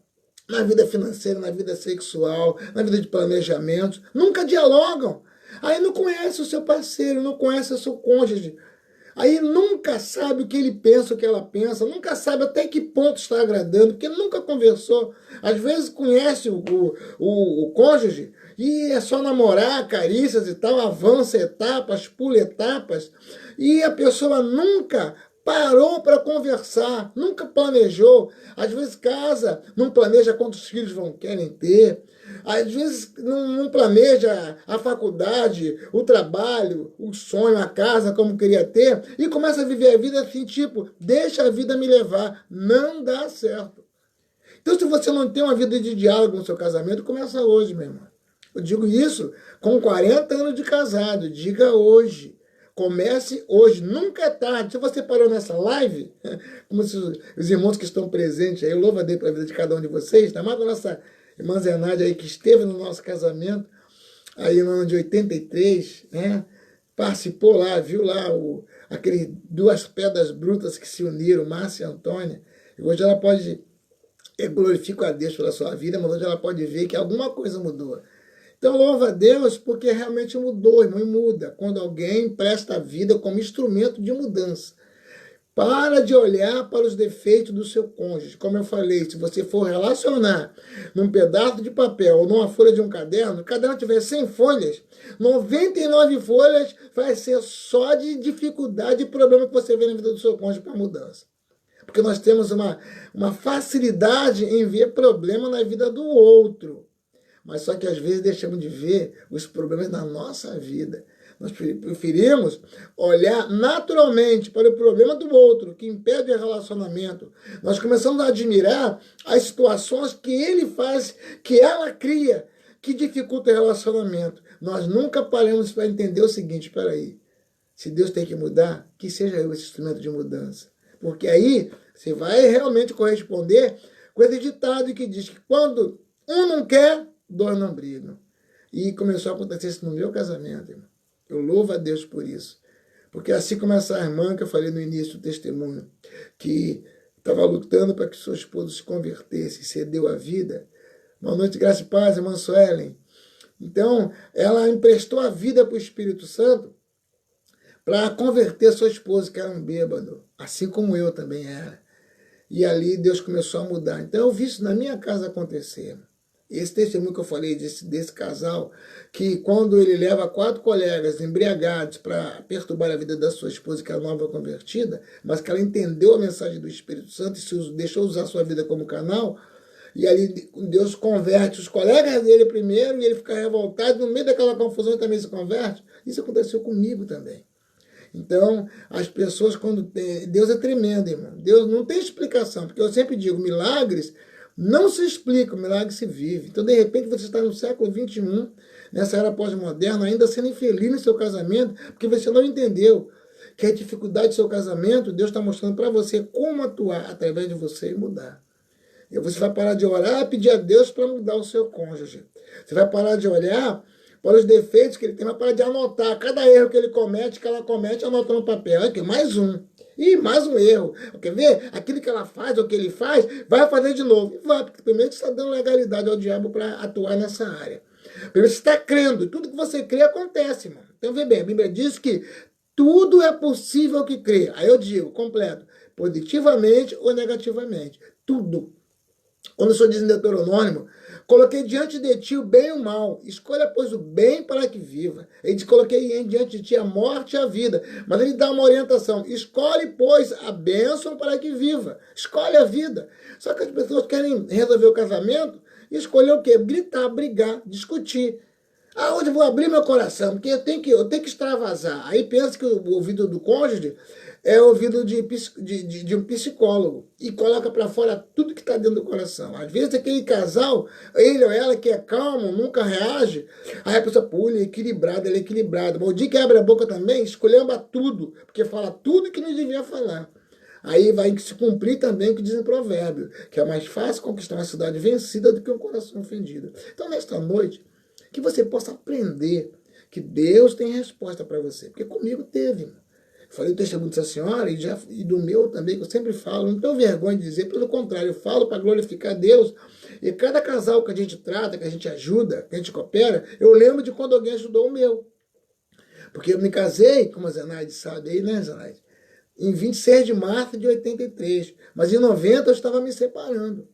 na vida financeira, na vida sexual, na vida de planejamento, nunca dialogam. Aí não conhece o seu parceiro, não conhece o seu cônjuge. Aí nunca sabe o que ele pensa, o que ela pensa, nunca sabe até que ponto está agradando, porque nunca conversou. Às vezes conhece o cônjuge e é só namorar, carícias e tal, avança etapas, pula etapas, e a pessoa nunca parou para conversar, nunca planejou. Às vezes casa, não planeja quantos filhos querem ter. Às vezes não planeja a faculdade, o trabalho, o sonho, a casa, como queria ter. E começa a viver a vida assim, tipo, deixa a vida me levar. Não dá certo. Então se você não tem uma vida de diálogo no seu casamento, começa hoje, meu irmão. Eu digo isso com 40 anos de casado. Diga hoje. Comece hoje, nunca é tarde. Se você parou nessa live, como os irmãos que estão presentes aí, eu louvo a Deus pela vida de cada um de vocês, tá? Mas a nossa irmã Zenaide aí, que esteve no nosso casamento, aí no ano de 83, né? Participou lá, viu lá aqueles duas pedras brutas que se uniram, Márcia e Antônia. E hoje ela pode, eu glorifico a Deus pela sua vida, mas hoje ela pode ver que alguma coisa mudou. Então, louva a Deus porque realmente mudou, irmão, e muda. Quando alguém presta a vida como instrumento de mudança. Para de olhar para os defeitos do seu cônjuge. Como eu falei, se você for relacionar num pedaço de papel ou numa folha de um caderno, o caderno tiver 100 folhas, 99 folhas vai ser só de dificuldade e problema que você vê na vida do seu cônjuge para mudança. Porque nós temos uma facilidade em ver problema na vida do outro. Mas só que às vezes deixamos de ver os problemas da nossa vida. Nós preferimos olhar naturalmente para o problema do outro, que impede o relacionamento. Nós começamos a admirar as situações que ele faz, que ela cria, que dificulta o relacionamento. Nós nunca paramos para entender o seguinte, espera aí, se Deus tem que mudar, que seja eu esse instrumento de mudança. Porque aí você vai realmente corresponder com esse ditado que diz que quando um não quer, dois não brigam. E começou a acontecer isso no meu casamento, irmão. Eu louvo a Deus por isso. Porque assim como essa irmã que eu falei no início do testemunho, que estava lutando para que seu esposo se convertesse, cedeu a vida. Boa noite, graça e paz, irmã Suelen. Então, ela emprestou a vida para o Espírito Santo para converter seu esposo, que era um bêbado, assim como eu também era. E ali Deus começou a mudar. Então, eu vi isso na minha casa acontecer. Esse testemunho que eu falei desse casal, que quando ele leva 4 colegas embriagados para perturbar a vida da sua esposa, que é a nova convertida, mas que ela entendeu a mensagem do Espírito Santo e se deixou usar a sua vida como canal, e ali Deus converte os colegas dele primeiro, e ele fica revoltado, no meio daquela confusão ele também se converte. Isso aconteceu comigo também. Então, as pessoas, quando Deus é tremendo, irmão. Deus não tem explicação, porque eu sempre digo, milagres não se explica, o milagre se vive. Então, de repente, você está no século XXI, nessa era pós-moderna, ainda sendo infeliz no seu casamento, porque você não entendeu que a dificuldade do seu casamento, Deus está mostrando para você como atuar através de você e mudar. E você vai parar de orar e pedir a Deus para mudar o seu cônjuge. Você vai parar de olhar para os defeitos que ele tem, vai parar de anotar cada erro que ele comete, que ela comete, anota no papel. Aqui, mais um. Ih, mais um erro. Quer ver? Aquilo que ela faz ou que ele faz, vai fazer de novo. E vai, porque primeiro você está dando legalidade ao diabo para atuar nessa área. Primeiro você está crendo. E tudo que você crê acontece, irmão. Então, vê bem, a Bíblia diz que tudo é possível que crê. Aí eu digo, completo, positivamente ou negativamente. Tudo. Quando o Senhor diz em Deuteronômio, coloquei diante de ti o bem e o mal. Escolha, pois, o bem para que viva. Ele coloquei diante de ti a morte e a vida. Mas ele dá uma orientação. Escolhe, pois, a bênção para que viva. Escolhe a vida. Só que as pessoas querem resolver o casamento e escolher o quê? Gritar, brigar, discutir. Aonde eu vou abrir meu coração? Porque eu tenho que extravasar. Aí pensa que o ouvido do cônjuge é o ouvido de um psicólogo e coloca para fora tudo que está dentro do coração. Às vezes aquele casal, ele ou ela que é calmo, nunca reage, aí a pessoa, pô, ele é equilibrado. Mas o dia que abre a boca também, esculhamba tudo, porque fala tudo que não devia falar. Aí vai se cumprir também o que diz em provérbio, que é mais fácil conquistar uma cidade vencida do que um coração ofendido. Então, nesta noite, que você possa aprender que Deus tem resposta para você. Porque comigo teve, irmão. Falei o testemunho dessa senhora e do meu também, que eu sempre falo. Não tenho vergonha de dizer, pelo contrário, eu falo para glorificar Deus. E cada casal que a gente trata, que a gente ajuda, que a gente coopera, eu lembro de quando alguém ajudou o meu. Porque eu me casei, como a Zenaide sabe aí, né, Zenaide? Em 26 de março de 83. Mas em 90 eu estava me separando.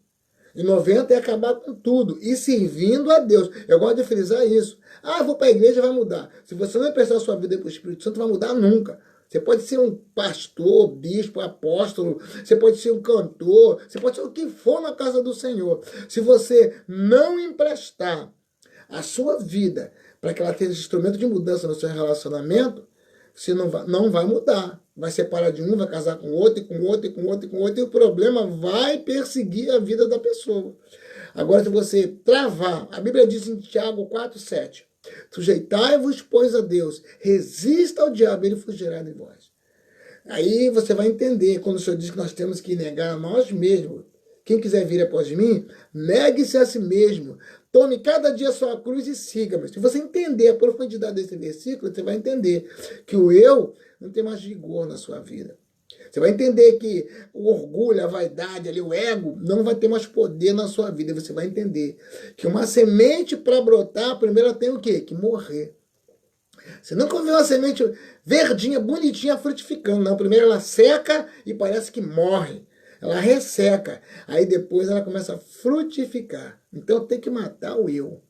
Em 90 é acabar com tudo e servindo a Deus. Eu gosto de frisar isso. Ah, vou para a igreja, vai mudar. Se você não emprestar a sua vida para o Espírito Santo, vai mudar nunca. Você pode ser um pastor, bispo, apóstolo, você pode ser um cantor, você pode ser o que for na casa do Senhor. Se você não emprestar a sua vida para que ela tenha instrumento de mudança no seu relacionamento, você não vai mudar. Vai separar de um, vai casar com outro, e com outro, e com outro, e com outro, e o problema vai perseguir a vida da pessoa. Agora, se você travar, a Bíblia diz em Tiago 4,7, sujeitai-vos, pois, a Deus, resista ao diabo, ele fugirá de vós. Aí você vai entender, quando o Senhor diz que nós temos que negar a nós mesmos. Quem quiser vir após mim, negue-se a si mesmo. Tome cada dia a sua cruz e siga-me. Se você entender a profundidade desse versículo, você vai entender que o eu não tem mais vigor na sua vida. Você vai entender que o orgulho, a vaidade, ali, o ego, não vai ter mais poder na sua vida. Você vai entender que uma semente para brotar, primeiro ela tem o quê? Que morrer. Você nunca viu uma semente verdinha, bonitinha, frutificando. Não, primeiro ela seca e parece que morre. Ela resseca. Aí depois ela começa a frutificar. Então tem que matar o eu.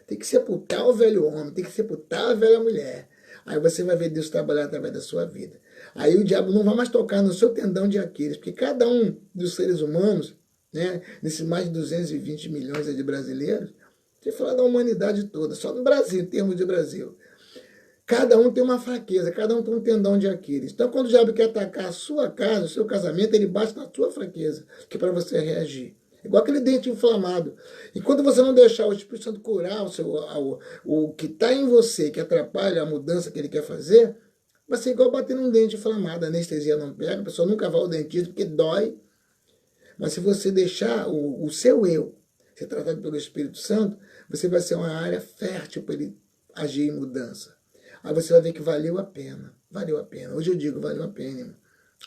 Tem que sepultar o velho homem. Tem que sepultar a velha mulher. Aí você vai ver Deus trabalhar através da sua vida. Aí o diabo não vai mais tocar no seu tendão de Aquiles. Porque cada um dos seres humanos, né, nesses mais de 220 milhões de brasileiros, você fala da humanidade toda, só no Brasil, em termos de Brasil. Cada um tem uma fraqueza, cada um tem um tendão de Aquiles. Então, quando o diabo quer atacar a sua casa, o seu casamento, ele bate na sua fraqueza, que é para você reagir. Igual aquele dente inflamado. E quando você não deixar o Espírito Santo curar o que está em você, que atrapalha a mudança que ele quer fazer, vai ser igual bater num dente inflamado. A anestesia não pega, a pessoa nunca vai ao dentista porque dói. Mas se você deixar o seu eu ser tratado pelo Espírito Santo, você vai ser uma área fértil para ele agir em mudança. Aí você vai ver que valeu a pena. Valeu a pena. Hoje eu digo, valeu a pena, irmão.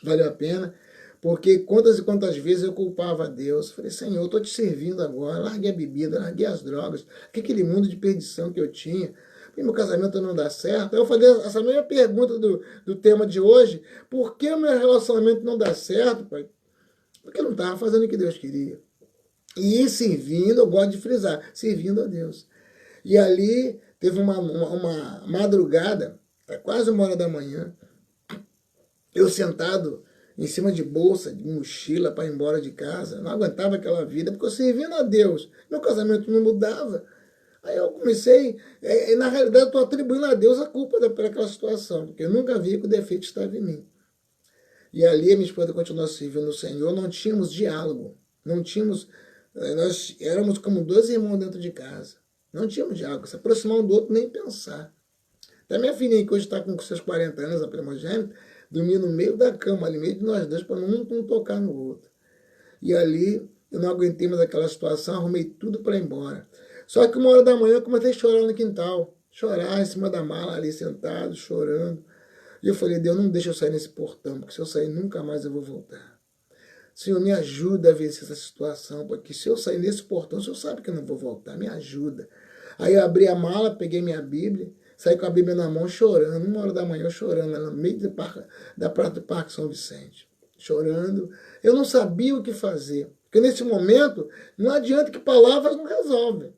Valeu a pena, porque quantas e quantas vezes eu culpava a Deus. Falei, Senhor, eu estou te servindo agora. Larguei a bebida, larguei as drogas. Aquele mundo de perdição que eu tinha. E meu casamento não dá certo. Aí eu falei essa mesma pergunta do tema de hoje. Por que o meu relacionamento não dá certo, pai? Porque eu não estava fazendo o que Deus queria. E servindo, eu gosto de frisar, servindo a Deus. E ali teve uma madrugada, quase 1h da manhã, eu sentado em cima de bolsa, de mochila para ir embora de casa. Não aguentava aquela vida, porque eu servindo a Deus. Meu casamento não mudava. Aí eu comecei, na realidade eu estou atribuindo a Deus a culpa daquela situação, porque eu nunca vi que o defeito estava em mim. E ali a minha esposa continuou servindo o Senhor, não tínhamos diálogo, não tínhamos, nós éramos como 2 irmãos dentro de casa. Não tínhamos diálogo, se aproximar um do outro, nem pensar. Até minha filhinha, que hoje está com seus 40 anos, a primogênita, dormia no meio da cama, ali meio de nós dois, para um tocar no outro. E ali, eu não aguentei mais aquela situação, arrumei tudo para ir embora. Só que 1h da manhã eu comecei a chorar no quintal. Chorar em cima da mala ali, sentado, chorando. E eu falei, Deus, não deixa eu sair nesse portão, porque se eu sair nunca mais eu vou voltar. Senhor, me ajuda a vencer essa situação, porque se eu sair nesse portão, o Senhor sabe que eu não vou voltar, me ajuda. Aí eu abri a mala, peguei minha Bíblia, saí com a Bíblia na mão, chorando, 1 hora da manhã, chorando, lá no meio da Praça do Parque São Vicente. Chorando. Eu não sabia o que fazer. Porque nesse momento, não adianta que palavras não resolvem.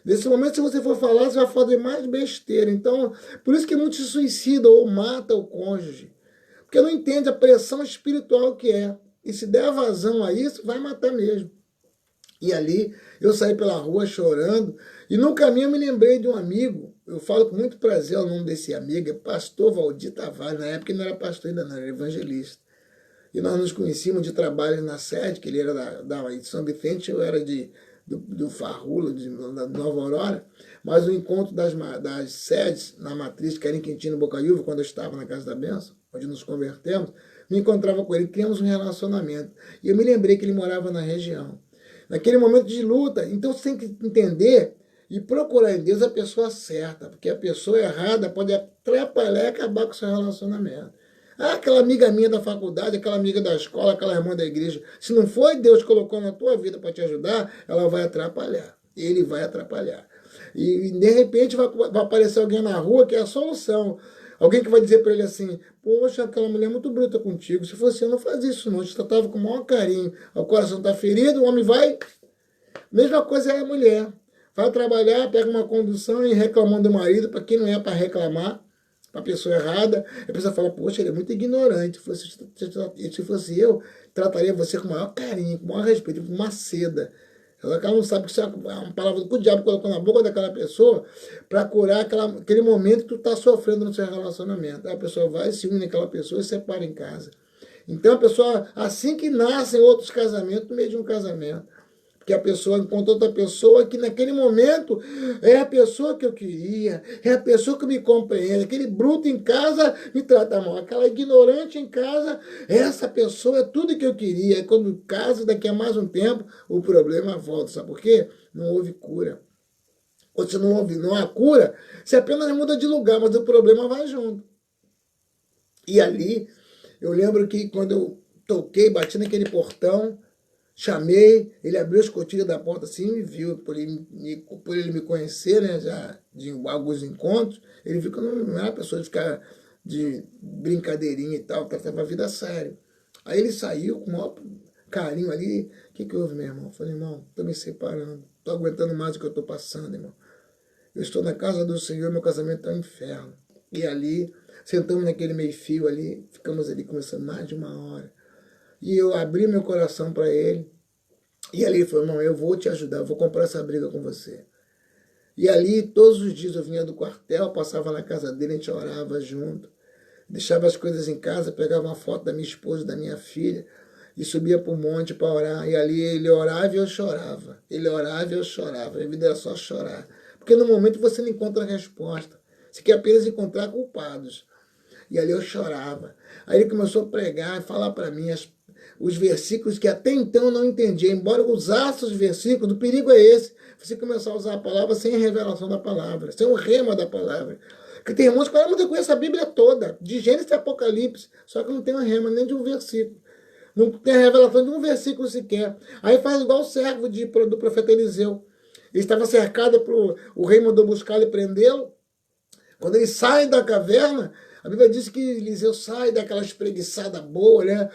Nesse momento, se você for falar, você vai fazer mais besteira. Então, por isso que muitos se suicidam ou matam o cônjuge. Porque não entende a pressão espiritual que é. E se der vazão a isso, vai matar mesmo. E ali, eu saí pela rua chorando. E no caminho eu me lembrei de um amigo. Eu falo com muito prazer o nome desse amigo. É pastor Valdir Tavares. Na época ele não era pastor ainda não, era evangelista. E nós nos conhecíamos de trabalho na sede, que ele era de São Vicente, eu era do Farrula, da Nova Aurora. Mas o encontro das sedes na matriz, que era em Quintino Bocaiúva, quando eu estava na Casa da Bênção, onde nos convertemos, me encontrava com ele, criamos um relacionamento. E eu me lembrei que ele morava na região. Naquele momento de luta, então você tem que entender e procurar em Deus a pessoa certa, porque a pessoa errada pode atrapalhar e acabar com o seu relacionamento. Ah, aquela amiga minha da faculdade, aquela amiga da escola, aquela irmã da igreja. Se não foi Deus que colocou na tua vida para te ajudar, ela vai atrapalhar. Ele vai atrapalhar. E de repente vai aparecer alguém na rua que é a solução. Alguém que vai dizer para ele assim, poxa, aquela mulher é muito bruta contigo. Se fosse eu, não faz isso não. Você tratava com o maior carinho. O coração está ferido, o homem vai... Mesma coisa é a mulher. Vai trabalhar, pega uma condução e reclamando do marido, para quem não é para reclamar, para a pessoa errada, a pessoa fala, poxa, ele é muito ignorante. Se fosse eu, trataria você com o maior carinho, com o maior respeito, com uma seda. Ela não sabe que isso é uma palavra que o diabo colocou na boca daquela pessoa para curar aquele momento que tu está sofrendo no seu relacionamento. Aí a pessoa vai, se une àquela pessoa e separa em casa. Então a pessoa, assim que nascem outros casamentos, no meio de um casamento, que a pessoa encontrou outra pessoa que naquele momento é a pessoa que eu queria, é a pessoa que me compreende. Aquele bruto em casa me trata mal, aquela ignorante em casa, essa pessoa é tudo que eu queria. E quando casa, daqui a mais um tempo, o problema volta. Sabe por quê? Não houve cura. Ou se não há cura, você apenas muda de lugar, mas o problema vai junto. E ali, eu lembro que quando eu toquei, bati naquele portão, chamei, ele abriu as cortinas da porta assim e me viu, por ele me conhecer, né, já de alguns encontros, ele viu que eu não era pessoa de ficar de brincadeirinha e tal, tratava a vida sério. Aí ele saiu com o maior carinho ali, o que houve, meu irmão? Eu falei, irmão, estou me separando, estou aguentando mais o que eu estou passando, irmão. Eu estou na casa do Senhor, meu casamento é um inferno. E ali, sentamos naquele meio-fio ali, ficamos ali conversando mais de 1 hora. E eu abri meu coração para ele. E ali ele falou, não, eu vou te ajudar, eu vou comprar essa briga com você. E ali, todos os dias eu vinha do quartel, passava na casa dele, a gente orava junto. Deixava as coisas em casa, pegava uma foto da minha esposa e da minha filha e subia para o monte para orar. E ali ele orava e eu chorava. Ele orava e eu chorava. A minha vida era só chorar. Porque no momento você não encontra a resposta. Você quer apenas encontrar culpados. E ali eu chorava. Aí ele começou a pregar e falar para mim os versículos que até então eu não entendia. Embora eu usasse os versículos, o perigo é esse. Você começar a usar a palavra sem a revelação da palavra, sem o rema da palavra. Porque tem irmãos que falam, mas eu conheço a Bíblia toda, de Gênesis e Apocalipse, só que não tem o rema nem de um versículo. Não tem a revelação de um versículo sequer. Aí faz igual o servo do profeta Eliseu. Ele estava cercado, o rei mandou buscá-lo e prendê-lo. Quando ele sai da caverna, a Bíblia diz que Eliseu sai daquela espreguiçada boa, né?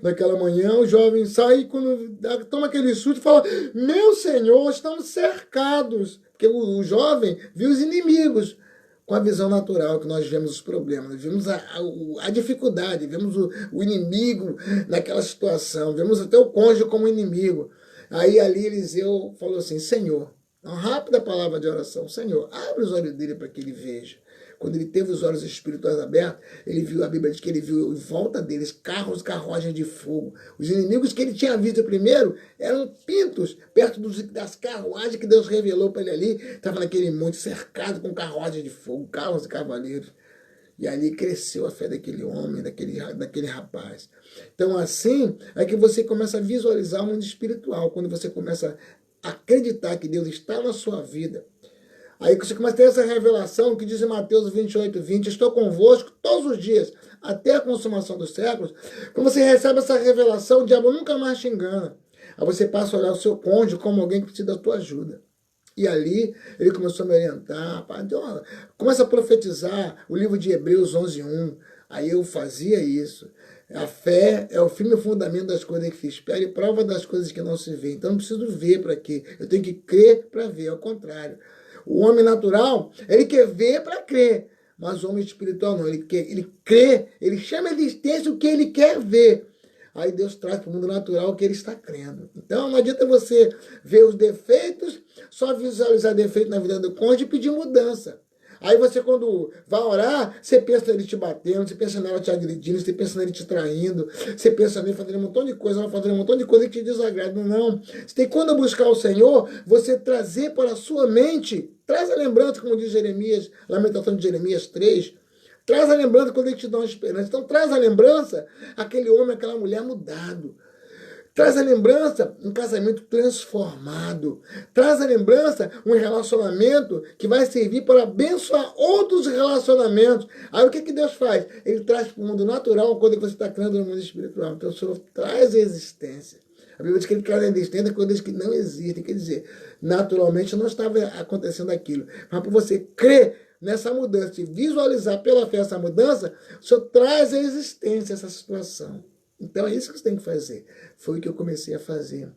Naquela manhã, o jovem sai e quando toma aquele susto e fala, meu Senhor, estamos cercados. Porque o jovem viu os inimigos com a visão natural, que nós vemos os problemas, vemos a dificuldade, vemos o inimigo naquela situação, vemos até o cônjuge como inimigo. Aí ali Eliseu falou assim, Senhor, uma rápida palavra de oração, Senhor, abre os olhos dele para que ele veja. Quando ele teve os olhos espirituais abertos, ele viu, a Bíblia diz que ele viu em volta deles carruagens de fogo. Os inimigos que ele tinha visto primeiro eram pintos, perto das carruagens que Deus revelou para ele ali. Estava naquele monte cercado com carruagens de fogo, carros e cavaleiros. E ali cresceu a fé daquele homem, daquele rapaz. Então assim é que você começa a visualizar o mundo espiritual, quando você começa a acreditar que Deus está na sua vida. Aí você começa a ter essa revelação que diz em Mateus 28:20, estou convosco todos os dias, até a consumação dos séculos. Quando você recebe essa revelação, o diabo nunca mais te engana. Aí você passa a olhar o seu cônjuge como alguém que precisa da tua ajuda. E ali ele começou a me orientar, então, começa a profetizar o livro de Hebreus 11:1. Aí eu fazia isso. A fé é o firme fundamento das coisas que se espera e prova das coisas que não se vê. Então eu não preciso ver para quê? Eu tenho que crer para ver, ao contrário. O homem natural, ele quer ver para crer. Mas o homem espiritual não, ele crê, ele chama a existência o que ele quer ver. Aí Deus traz para o mundo natural o que ele está crendo. Então não adianta você ver os defeitos, só visualizar defeito na vida do cônjuge e pedir mudança. Aí você, quando vai orar, você pensa nele te batendo, você pensa nela te agredindo, você pensa nele te traindo, você pensa nele fazendo um montão de coisa, ela fazendo um montão de coisa que te desagrada. Não. Você tem, quando buscar o Senhor, você trazer para a sua mente, traz a lembrança, como diz Jeremias, Lamentação de Jeremias 3, traz a lembrança quando ele te dá uma esperança. Então traz a lembrança aquele homem, aquela mulher mudado. Traz a lembrança um casamento transformado. Traz a lembrança um relacionamento que vai servir para abençoar outros relacionamentos. Aí o que Deus faz? Ele traz para o mundo natural uma coisa que você está criando no mundo espiritual. Então o Senhor traz a existência. A Bíblia diz que ele traz a existência coisas que não existem. Quer dizer, naturalmente não estava acontecendo aquilo. Mas por você crer nessa mudança e visualizar pela fé essa mudança, o Senhor traz a existência essa situação. Então é isso que você tem que fazer. Foi o que eu comecei a fazer.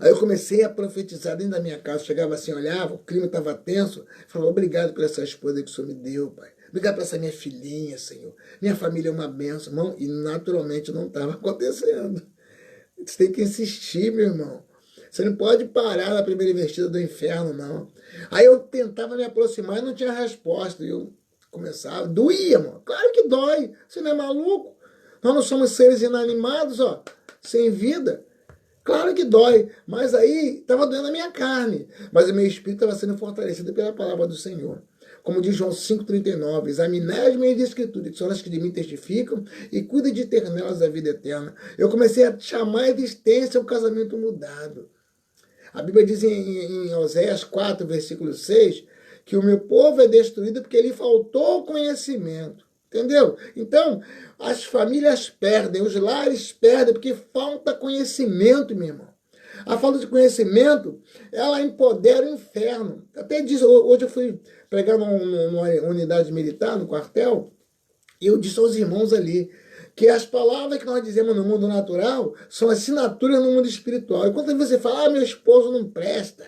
Aí eu comecei a profetizar dentro da minha casa. Chegava assim, olhava, o clima estava tenso. Falava, obrigado por essa esposa que o Senhor me deu, Pai. Obrigado por essa minha filhinha, Senhor. Minha família é uma bênção, irmão. E naturalmente não estava acontecendo. Você tem que insistir, meu irmão. Você não pode parar na primeira investida do inferno, não. Aí eu tentava me aproximar e não tinha resposta. E eu começava, doía, mano. Claro que dói. Você não é maluco? Nós não somos seres inanimados, ó, sem vida. Claro que dói, mas aí estava doendo a minha carne. Mas o meu espírito estava sendo fortalecido pela palavra do Senhor. Como diz João 5,39, examinai as minhas escrituras, que são as que de mim testificam, e cuida de ter nelas a vida eterna. Eu comecei a chamar a existência um casamento mudado. A Bíblia diz em Oséias 4, versículo 6, que o meu povo é destruído porque lhe faltou conhecimento. Entendeu? Então, as famílias perdem, os lares perdem, porque falta conhecimento, meu irmão. A falta de conhecimento, ela empodera o inferno. Até diz, hoje eu fui pregar numa unidade militar, no quartel, e eu disse aos irmãos ali, que as palavras que nós dizemos no mundo natural são assinaturas no mundo espiritual. E quando você fala, meu esposo não presta,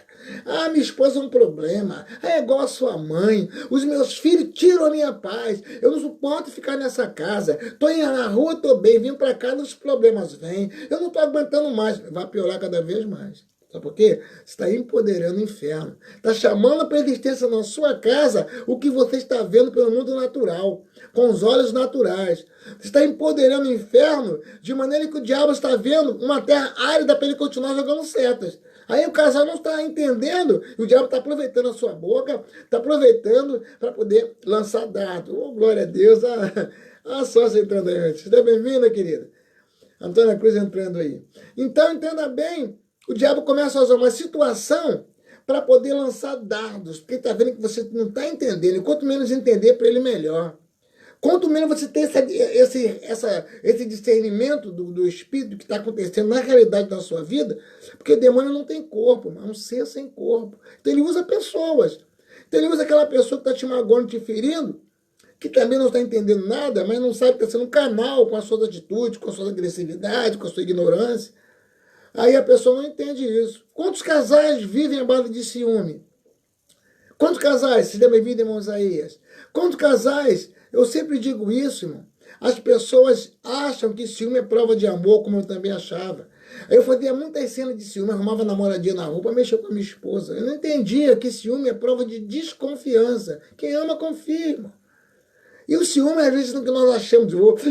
minha esposa é um problema, é igual a sua mãe, os meus filhos tiram a minha paz, eu não suporto ficar nessa casa, estou na rua, estou bem, vim para cá, os problemas vêm, eu não estou aguentando mais, vai piorar cada vez mais. Sabe por quê? Você está empoderando o inferno. Está chamando para a existência na sua casa o que você está vendo pelo mundo natural, com os olhos naturais. Você está empoderando o inferno de maneira que o diabo está vendo uma terra árida para ele continuar jogando setas. Aí o casal não está entendendo e o diabo está aproveitando a sua boca, está aproveitando para poder lançar dardo. Oh, glória a Deus. A sócia entrando aí antes. Seja bem-vinda, querida. Antônia Cruz entrando aí. Então, entenda bem. O diabo começa a usar uma situação para poder lançar dardos, porque está vendo que você não está entendendo. E quanto menos entender, para ele melhor. Quanto menos você ter esse discernimento do espírito que está acontecendo na realidade da sua vida, porque o demônio não tem corpo, é um ser sem corpo. Então ele usa pessoas. Então ele usa aquela pessoa que está te magoando, te ferindo, que também não está entendendo nada, mas não sabe que está sendo um canal com as suas atitudes, com a sua agressividade, com a sua ignorância. Aí a pessoa não entende isso. Quantos casais vivem à base de ciúme? Quantos casais, se dê bem-vindo, irmão Isaías? Quantos casais, eu sempre digo isso, irmão, as pessoas acham que ciúme é prova de amor, como eu também achava. Eu fazia muitas cenas de ciúme, arrumava namoradinha na roupa, mexia com a minha esposa. Eu não entendia que ciúme é prova de desconfiança. Quem ama, confia, irmão. E o ciúme, às vezes, no que nós achamos de roupa.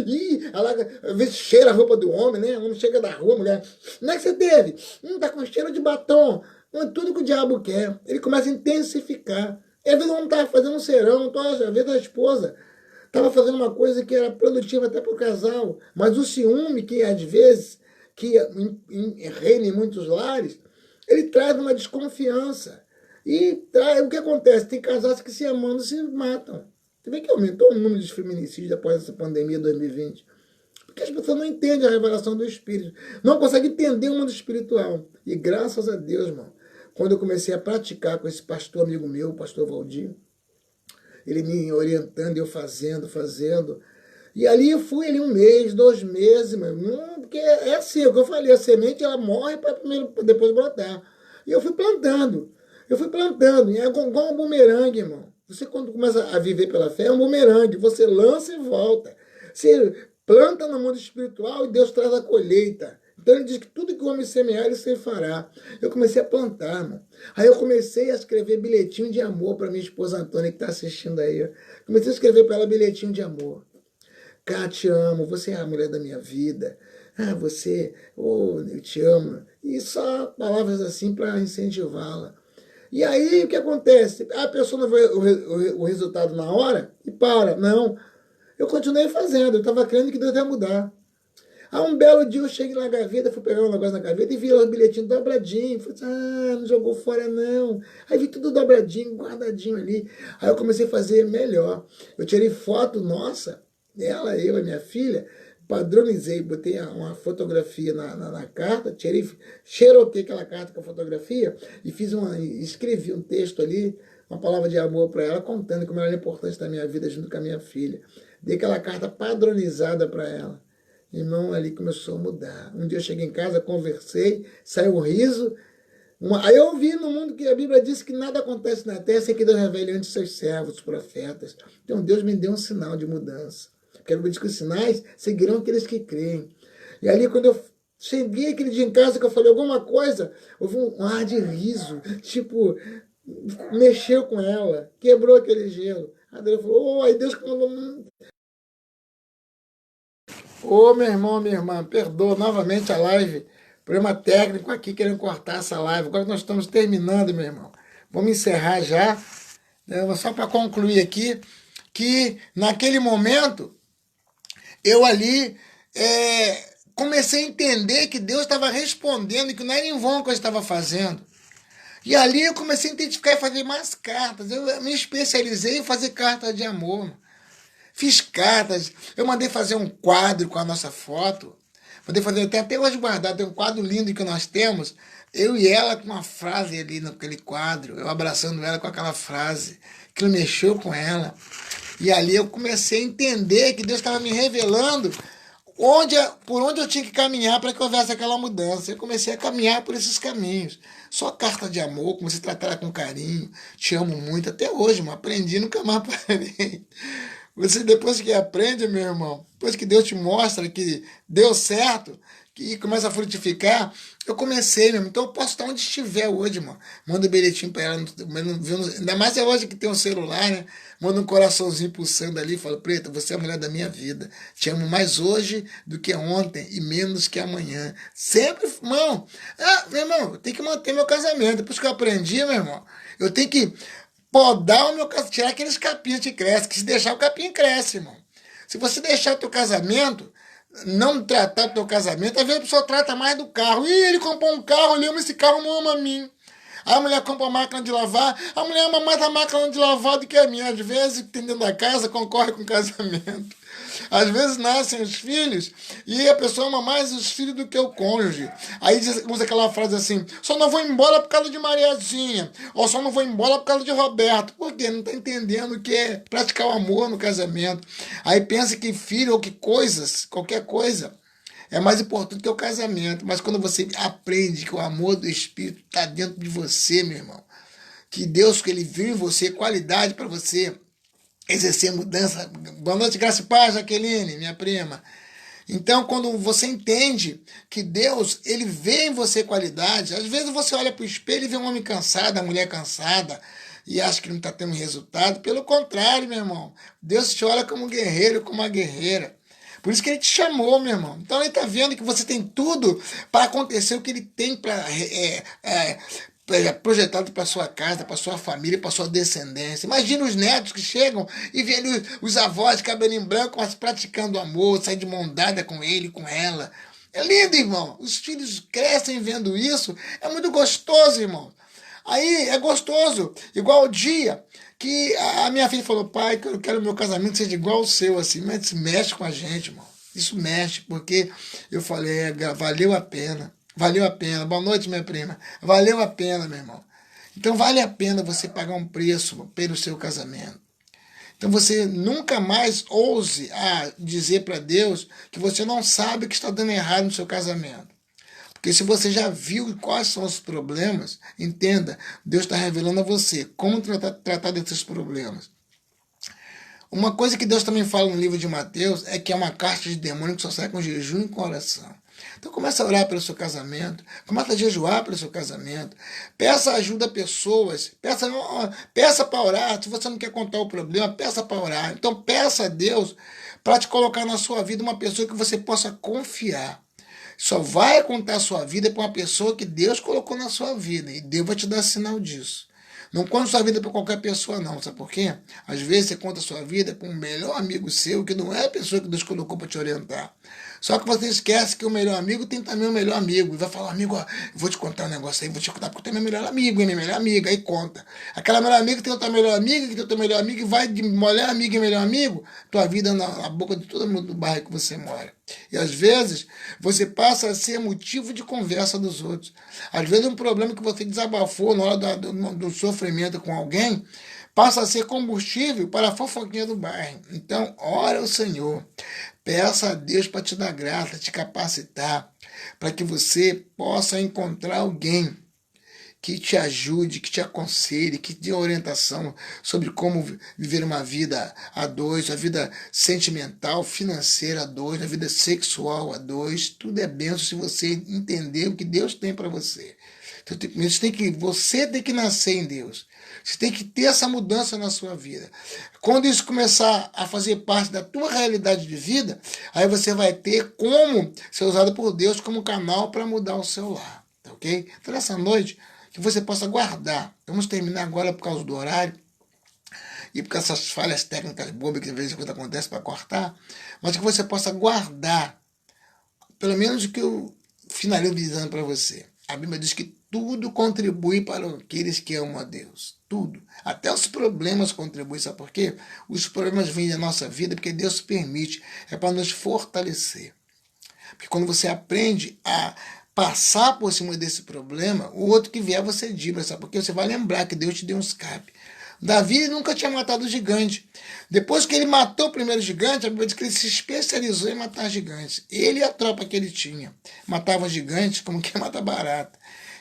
Ela, às vezes cheira a roupa do homem, né? O homem chega da rua, a mulher. Não é que você teve? Tá com cheiro de batom. Não é tudo que o diabo quer. Ele começa a intensificar. E às vezes o homem estava fazendo um serão, então, às vezes a esposa estava fazendo uma coisa que era produtiva até para o casal. Mas o ciúme, que às vezes, que reina em muitos lares, ele traz uma desconfiança. E o que acontece? Tem casais que se amando se matam. Você vê que aumentou o número de feminicídios após essa pandemia de 2020. Porque as pessoas não entendem a revelação do Espírito. Não conseguem entender o mundo espiritual. E graças a Deus, irmão, quando eu comecei a praticar com esse pastor amigo meu, o pastor Valdir, ele me orientando, eu fazendo. E ali eu fui ali 1 mês, 2 meses, porque é assim, o que eu falei, a semente ela morre para depois brotar. E eu fui plantando. E é igual um bumerangue, irmão. Você quando começa a viver pela fé, é um bumerangue. Você lança e volta. Você planta no mundo espiritual e Deus traz a colheita. Então ele diz que tudo que o homem semear, ele se fará. Eu comecei a plantar, mano. Aí eu comecei a escrever bilhetinho de amor para minha esposa Antônia, que está assistindo aí. Comecei a escrever para ela bilhetinho de amor. Cá, te amo, você é a mulher da minha vida. Ah, você, oh, eu te amo. E só palavras assim para incentivá-la. E aí o que acontece? A pessoa não vê o resultado na hora e para. Não. Eu continuei fazendo, eu estava crendo que Deus ia mudar. Aí um belo dia eu cheguei na gaveta, fui pegar um negócio na gaveta e vi os bilhetinhos dobradinhos. Falei, não jogou fora não. Aí vi tudo dobradinho, guardadinho ali. Aí eu comecei a fazer melhor. Eu tirei foto nossa, ela, eu e minha filha, padronizei, botei uma fotografia na carta, xeroquei aquela carta com a fotografia e escrevi um texto ali, uma palavra de amor para ela, contando como ela era importante da minha vida junto com a minha filha. Dei aquela carta padronizada para ela. Irmão, ali começou a mudar. Um dia eu cheguei em casa, conversei, saiu um riso. Aí eu vi no mundo que a Bíblia diz que nada acontece na terra sem que Deus revele antes seus servos, os profetas. Então Deus me deu um sinal de mudança. Porque a Bíblia diz que os sinais seguirão aqueles que creem. E ali quando eu cheguei aquele dia em casa que eu falei alguma coisa, houve um ar de riso, tipo, mexeu com ela, quebrou aquele gelo. Aí Deus falou, aí Deus mandou. Ô, meu irmão, minha irmã, perdoa novamente a live. Problema técnico aqui, querendo cortar essa live. Agora nós estamos terminando, meu irmão. Vamos encerrar já. Só para concluir aqui, que naquele momento, eu ali comecei a entender que Deus estava respondendo, que não era em vão que eu estava fazendo. E ali eu comecei a identificar e fazer mais cartas. Eu me especializei em fazer cartas de amor. Fiz cartas, eu mandei fazer um quadro com a nossa foto. Mandei fazer, até hoje guardado, tem um quadro lindo que nós temos. Eu e ela com uma frase ali naquele quadro, eu abraçando ela com aquela frase, que mexeu com ela. E ali eu comecei a entender que Deus estava me revelando por onde eu tinha que caminhar para que houvesse aquela mudança. Eu comecei a caminhar por esses caminhos. Só carta de amor, comecei a tratar ela com carinho. Te amo muito até hoje, mas aprendi, nunca mais parei. Você, depois que aprende, meu irmão, depois que Deus te mostra que deu certo, que começa a frutificar, eu comecei, meu irmão. Então eu posso estar onde estiver hoje, mano. Manda um bilhetinho para ela, ainda mais é hoje que tem um celular, né? Manda um coraçãozinho pulsando ali e fala, Preta, você é a mulher da minha vida. Te amo mais hoje do que ontem e menos que amanhã. Sempre, irmão. Meu irmão, eu tenho que manter meu casamento. Depois que eu aprendi, meu irmão, eu tenho que podar o meu casamento, tirar aqueles capinhos que crescem, que se deixar o capinho cresce, irmão. Se você deixar o teu casamento, não tratar o teu casamento, às vezes a pessoa trata mais do carro. Ih, ele comprou um carro, ele ama esse carro, não ama a mim. Aí a mulher compra a máquina de lavar, a mulher ama mais a máquina de lavar do que a minha. Às vezes, tem dentro da casa, concorre com o casamento. Às vezes nascem os filhos e a pessoa ama mais os filhos do que o cônjuge. Aí usa aquela frase assim, só não vou embora por causa de Mariazinha, ou só não vou embora por causa de Roberto. Por quê? Não está entendendo o que é praticar o amor no casamento. Aí pensa que filho ou que coisas, qualquer coisa, é mais importante que o casamento. Mas quando você aprende que o amor do Espírito está dentro de você, meu irmão, que Deus, que Ele viu em você, qualidade para você exercer mudança. Boa noite, graça e paz, Jaqueline, minha prima. Então, quando você entende que Deus, Ele vê em você qualidade, às vezes você olha para o espelho e vê um homem cansado, a mulher cansada, e acha que não está tendo resultado. Pelo contrário, meu irmão, Deus te olha como um guerreiro, como uma guerreira. Por isso que Ele te chamou, meu irmão. Então Ele está vendo que você tem tudo para acontecer o que Ele tem para projetado para sua casa, para sua família, para sua descendência. Imagina os netos que chegam e vêem os avós de cabelo em branco, mas praticando amor, saem de mão dada com ele, com ela. É lindo, irmão. Os filhos crescem vendo isso. É muito gostoso, irmão. Aí é gostoso, igual o dia que a minha filha falou, pai, que eu quero o meu casamento seja igual ao seu, assim, mas isso mexe com a gente, irmão. Isso mexe, porque eu falei, valeu a pena, valeu a pena. Boa noite, minha prima. Valeu a pena, meu irmão. Então vale a pena você pagar um preço pelo seu casamento. Então você nunca mais ouse dizer para Deus que você não sabe o que está dando errado no seu casamento. Porque se você já viu quais são os problemas, entenda, Deus está revelando a você como tratar desses problemas. Uma coisa que Deus também fala no livro de Mateus é que é uma caixa de demônio que só sai com jejum e com oração. Então começa a orar pelo seu casamento, começa a jejuar pelo seu casamento, peça ajuda a pessoas, peça para orar, se você não quer contar o problema, peça para orar. Então peça a Deus para te colocar na sua vida uma pessoa que você possa confiar. Só vai contar a sua vida para uma pessoa que Deus colocou na sua vida. E Deus vai te dar sinal disso. Não conta sua vida para qualquer pessoa, não. Sabe por quê? Às vezes você conta a sua vida para um melhor amigo seu, que não é a pessoa que Deus colocou para te orientar. Só que você esquece que o melhor amigo tem também o melhor amigo. E vai falar, amigo, ó, vou te contar um negócio aí, vou te contar porque eu tenho meu melhor amigo, minha melhor amiga. Aí conta. Aquela melhor amiga tem outra melhor amiga, que tem outra melhor amiga, e vai de melhor amiga e melhor amigo, tua vida na boca de todo mundo do bairro que você mora. E às vezes você passa a ser motivo de conversa dos outros. Às vezes um problema que você desabafou na hora do sofrimento com alguém passa a ser combustível para a fofoquinha do bairro. Então, ora ao Senhor. Peça a Deus para te dar graça, te capacitar, para que você possa encontrar alguém que te ajude, que te aconselhe, que te dê orientação sobre como viver uma vida a dois, a vida sentimental, financeira a dois, a vida sexual a dois. Tudo é bênção se você entender o que Deus tem para você. Então, você tem que nascer em Deus. Você tem que ter essa mudança na sua vida. Quando isso começar a fazer parte da tua realidade de vida, aí você vai ter como ser usado por Deus como canal para mudar o seu lar. Tá ok? Então, nessa noite, que você possa guardar. Vamos terminar agora por causa do horário e por causa dessas falhas técnicas bobas que às vezes acontece para cortar, mas que você possa guardar, pelo menos o que eu finalizo dizendo para você. A Bíblia diz que tudo contribui para aqueles que amam a Deus. Tudo. Até os problemas contribuem. Sabe por quê? Os problemas vêm da nossa vida porque Deus permite. É para nos fortalecer. Porque quando você aprende a passar por cima desse problema, o outro que vier você dibra, sabe? Porque você vai lembrar que Deus te deu um escape. Davi nunca tinha matado o gigante. Depois que ele matou o primeiro gigante, a Bíblia diz que ele se especializou em matar gigantes. Ele e a tropa que ele tinha matavam gigantes como quem mata barata.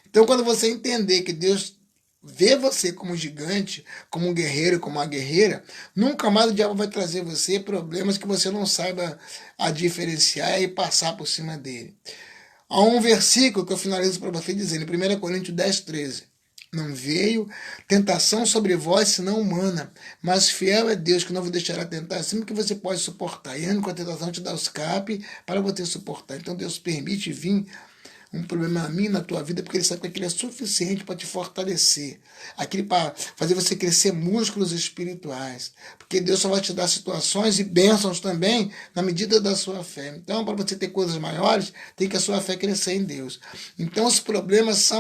Então, quando você entender que Deus vê você como gigante, como um guerreiro, como uma guerreira, nunca mais o diabo vai trazer você problemas que você não saiba a diferenciar e passar por cima dele. Há um versículo que eu finalizo para você dizendo, em 1 Coríntios 10, 13. Não veio tentação sobre vós, senão humana, mas fiel é Deus, que não vos deixará tentar, acima que você pode suportar. E ano com a tentação te dá o escape para você suportar. Então Deus permite vir um problema a mim na tua vida, porque Ele sabe que aquilo é suficiente para te fortalecer, aquilo para fazer você crescer músculos espirituais, porque Deus só vai te dar situações e bênçãos também na medida da sua fé. Então, para você ter coisas maiores, tem que a sua fé crescer em Deus. Então, os problemas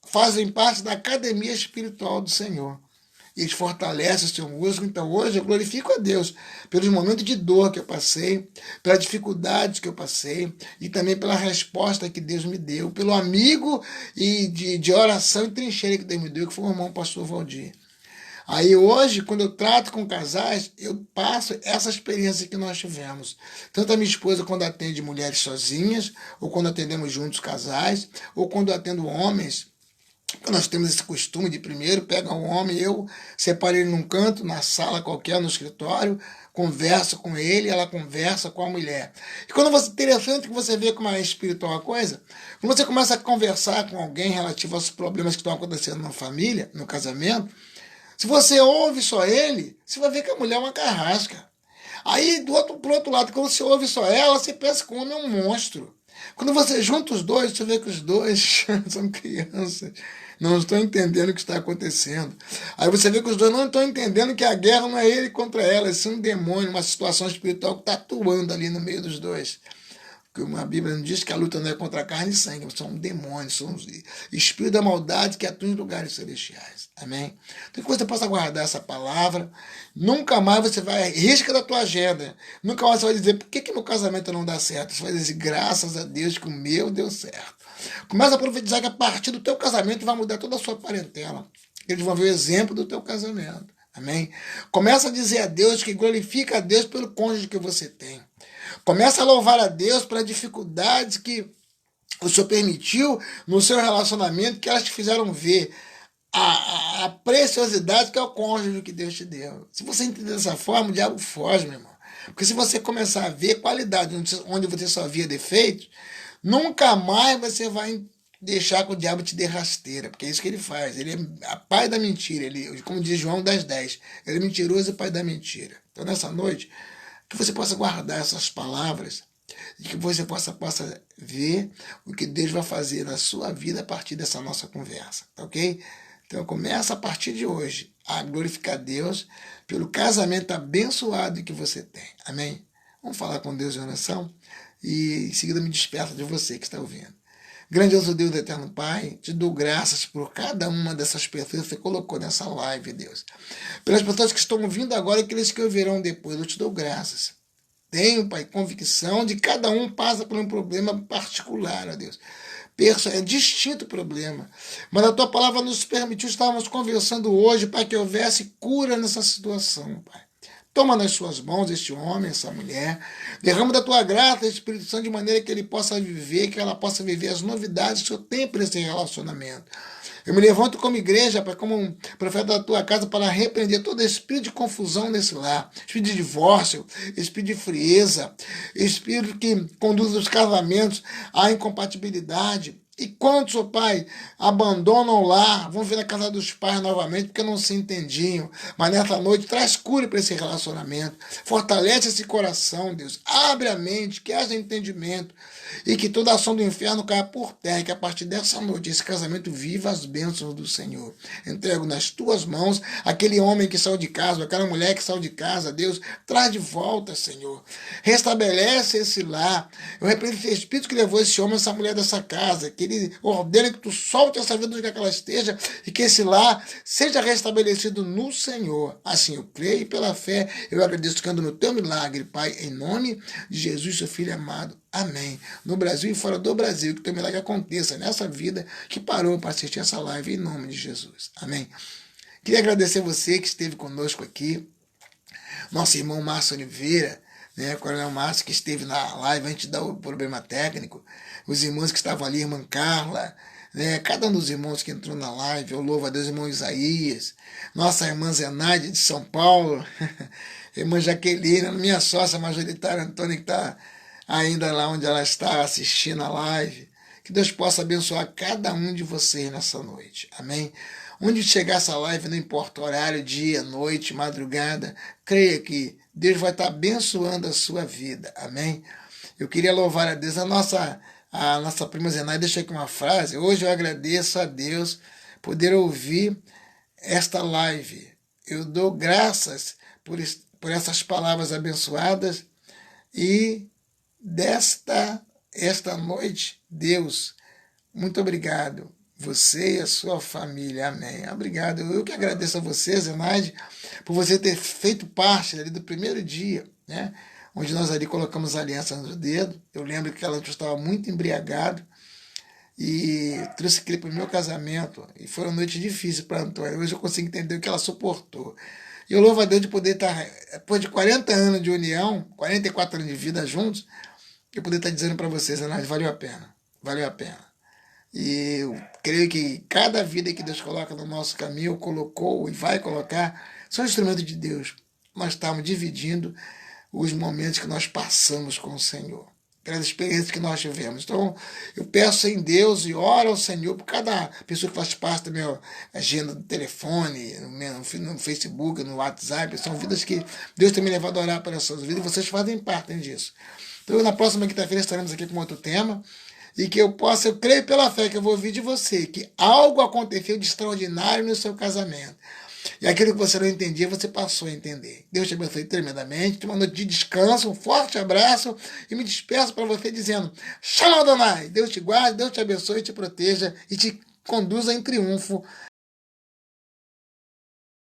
fazem parte da academia espiritual do Senhor. Eles fortalecem o seu músculo. Então hoje eu glorifico a Deus pelos momentos de dor que eu passei, pelas dificuldades que eu passei e também pela resposta que Deus me deu, pelo amigo e de oração e trincheira que Deus me deu, que foi o irmão pastor Valdir. Aí hoje, quando eu trato com casais, eu passo essa experiência que nós tivemos. Tanto a minha esposa quando atende mulheres sozinhas, ou quando atendemos juntos casais, ou quando eu atendo homens. Nós temos esse costume de primeiro pega um homem, eu separo ele num canto, na sala qualquer, no escritório, converso com ele, ela conversa com a mulher. E quando você interessante que você vê como é espiritual a coisa, quando você começa a conversar com alguém relativo aos problemas que estão acontecendo na família, no casamento, se você ouve só ele, você vai ver que a mulher é uma carrasca. Aí, pro outro lado, quando você ouve só ela, você pensa que o homem é um monstro. Quando você junta os dois, você vê que os dois são crianças, não estão entendendo o que está acontecendo. Aí você vê que os dois não estão entendendo que a guerra não é ele contra ela, é sim um demônio, uma situação espiritual que está atuando ali no meio dos dois. Porque a Bíblia não diz que a luta não é contra a carne e sangue, são demônios, são os espíritos da maldade que atuam em lugares celestiais. Amém? Então que você possa guardar essa palavra. Nunca mais você vai, risca da tua agenda. Nunca mais você vai dizer, por que meu casamento não dá certo? Você vai dizer, graças a Deus que o meu deu certo. Começa a profetizar que a partir do teu casamento vai mudar toda a sua parentela. Eles vão ver o exemplo do teu casamento. Amém? Começa a dizer a Deus que glorifica a Deus pelo cônjuge que você tem. Começa a louvar a Deus pelas dificuldades que o Senhor permitiu no seu relacionamento, que elas te fizeram ver a preciosidade que é o cônjuge que Deus te deu. Se você entender dessa forma, o diabo foge, meu irmão. Porque se você começar a ver qualidade onde você só via defeitos, nunca mais você vai deixar que o diabo te dê rasteira, porque é isso que ele faz. Ele é pai da mentira, ele, como diz João 10:10, ele é mentiroso e pai da mentira. Então, nessa noite, que você possa guardar essas palavras e que você possa ver o que Deus vai fazer na sua vida a partir dessa nossa conversa, tá ok? Então, começa a partir de hoje a glorificar Deus pelo casamento abençoado que você tem. Amém? Vamos falar com Deus em oração e em seguida me despeço de você que está ouvindo. Grandioso Deus, eterno Pai, te dou graças por cada uma dessas pessoas que você colocou nessa live, Deus. Pelas pessoas que estão ouvindo agora e aqueles que ouvirão depois, eu te dou graças. Tenho, Pai, convicção de que cada um passa por um problema particular, ó Deus. É distinto o problema. Mas a tua palavra nos permitiu, estávamos conversando hoje, para que houvesse cura nessa situação, Pai. Toma nas suas mãos este homem, essa mulher. Derrama da tua graça, Espírito Santo, de maneira que ele possa viver, que ela possa viver as novidades que o Senhor tem para esse relacionamento. Eu me levanto como igreja, Pai, como um profeta da tua casa, para repreender todo espírito de confusão nesse lar, espírito de divórcio, espírito de frieza, espírito que conduz os casamentos à incompatibilidade. E quantos, ó Pai, abandonam o lar, vão vir na casa dos pais novamente porque não se entendiam. Mas nessa noite traz cura para esse relacionamento. Fortalece esse coração, Deus. Abre a mente, que haja entendimento. E que toda ação do inferno caia por terra. E que a partir dessa noite esse casamento viva as bênçãos do Senhor. Entrego nas tuas mãos aquele homem que saiu de casa, aquela mulher que saiu de casa, Deus. Traz de volta, Senhor. Restabelece esse lar. Eu repreendo esse espírito que levou esse homem, essa mulher dessa casa, que ele ordena que tu solte essa vida onde que ela esteja e que esse lar seja restabelecido no Senhor. Assim eu creio e pela fé eu agradeço ficando no teu milagre, Pai, em nome de Jesus, seu Filho amado. Amém. No Brasil e fora do Brasil, que teu milagre aconteça nessa vida que parou para assistir essa live em nome de Jesus. Amém. Queria agradecer você que esteve conosco aqui, nosso irmão Márcio Oliveira, né, Coronel Márcio, que esteve na live antes do problema técnico, os irmãos que estavam ali, irmã Carla, né, cada um dos irmãos que entrou na live, eu louvo a Deus, irmão Isaías, nossa irmã Zenaide de São Paulo, irmã Jaqueline, minha sócia majoritária Antônia, que está ainda lá onde ela está assistindo a live. Que Deus possa abençoar cada um de vocês nessa noite. Amém? Onde chegar essa live, não importa horário, dia, noite, madrugada, creia que Deus vai estar abençoando a sua vida. Amém? Eu queria louvar a Deus. A nossa prima Zenaide deixou aqui uma frase. Hoje eu agradeço a Deus poder ouvir esta live. Eu dou graças por essas palavras abençoadas e esta noite, Deus, muito obrigado. Você e a sua família, amém. Obrigado. Eu que agradeço a você, Zenaide, por você ter feito parte ali do primeiro dia, né? Onde nós ali colocamos a aliança no dedo. Eu lembro que ela estava muito embriagado e trouxe aquele para o meu casamento. E foi uma noite difícil para a Antônia. Hoje eu consigo entender o que ela suportou. E eu louvo a Deus de poder estar, depois de 40 anos de união, 44 anos de vida juntos, eu poder estar dizendo para vocês, Zenaide, valeu a pena. Valeu a pena. E eu creio que cada vida que Deus coloca no nosso caminho, colocou e vai colocar, são instrumentos de Deus. Nós estamos dividindo os momentos que nós passamos com o Senhor, pelas experiências que nós tivemos. Então, eu peço em Deus e oro ao Senhor por cada pessoa que faz parte da minha agenda do telefone, no Facebook, no WhatsApp. São vidas que Deus tem me levado a orar para essas vidas e vocês fazem parte disso. Então, na próxima quinta-feira estaremos aqui com outro tema. E que eu creio pela fé que eu vou ouvir de você, que algo aconteceu de extraordinário no seu casamento. E aquilo que você não entendia, você passou a entender. Deus te abençoe tremendamente. Uma noite de descanso, um forte abraço. E me despeço para você dizendo: Shalom Adonai. Deus te guarde, Deus te abençoe, te proteja e te conduza em triunfo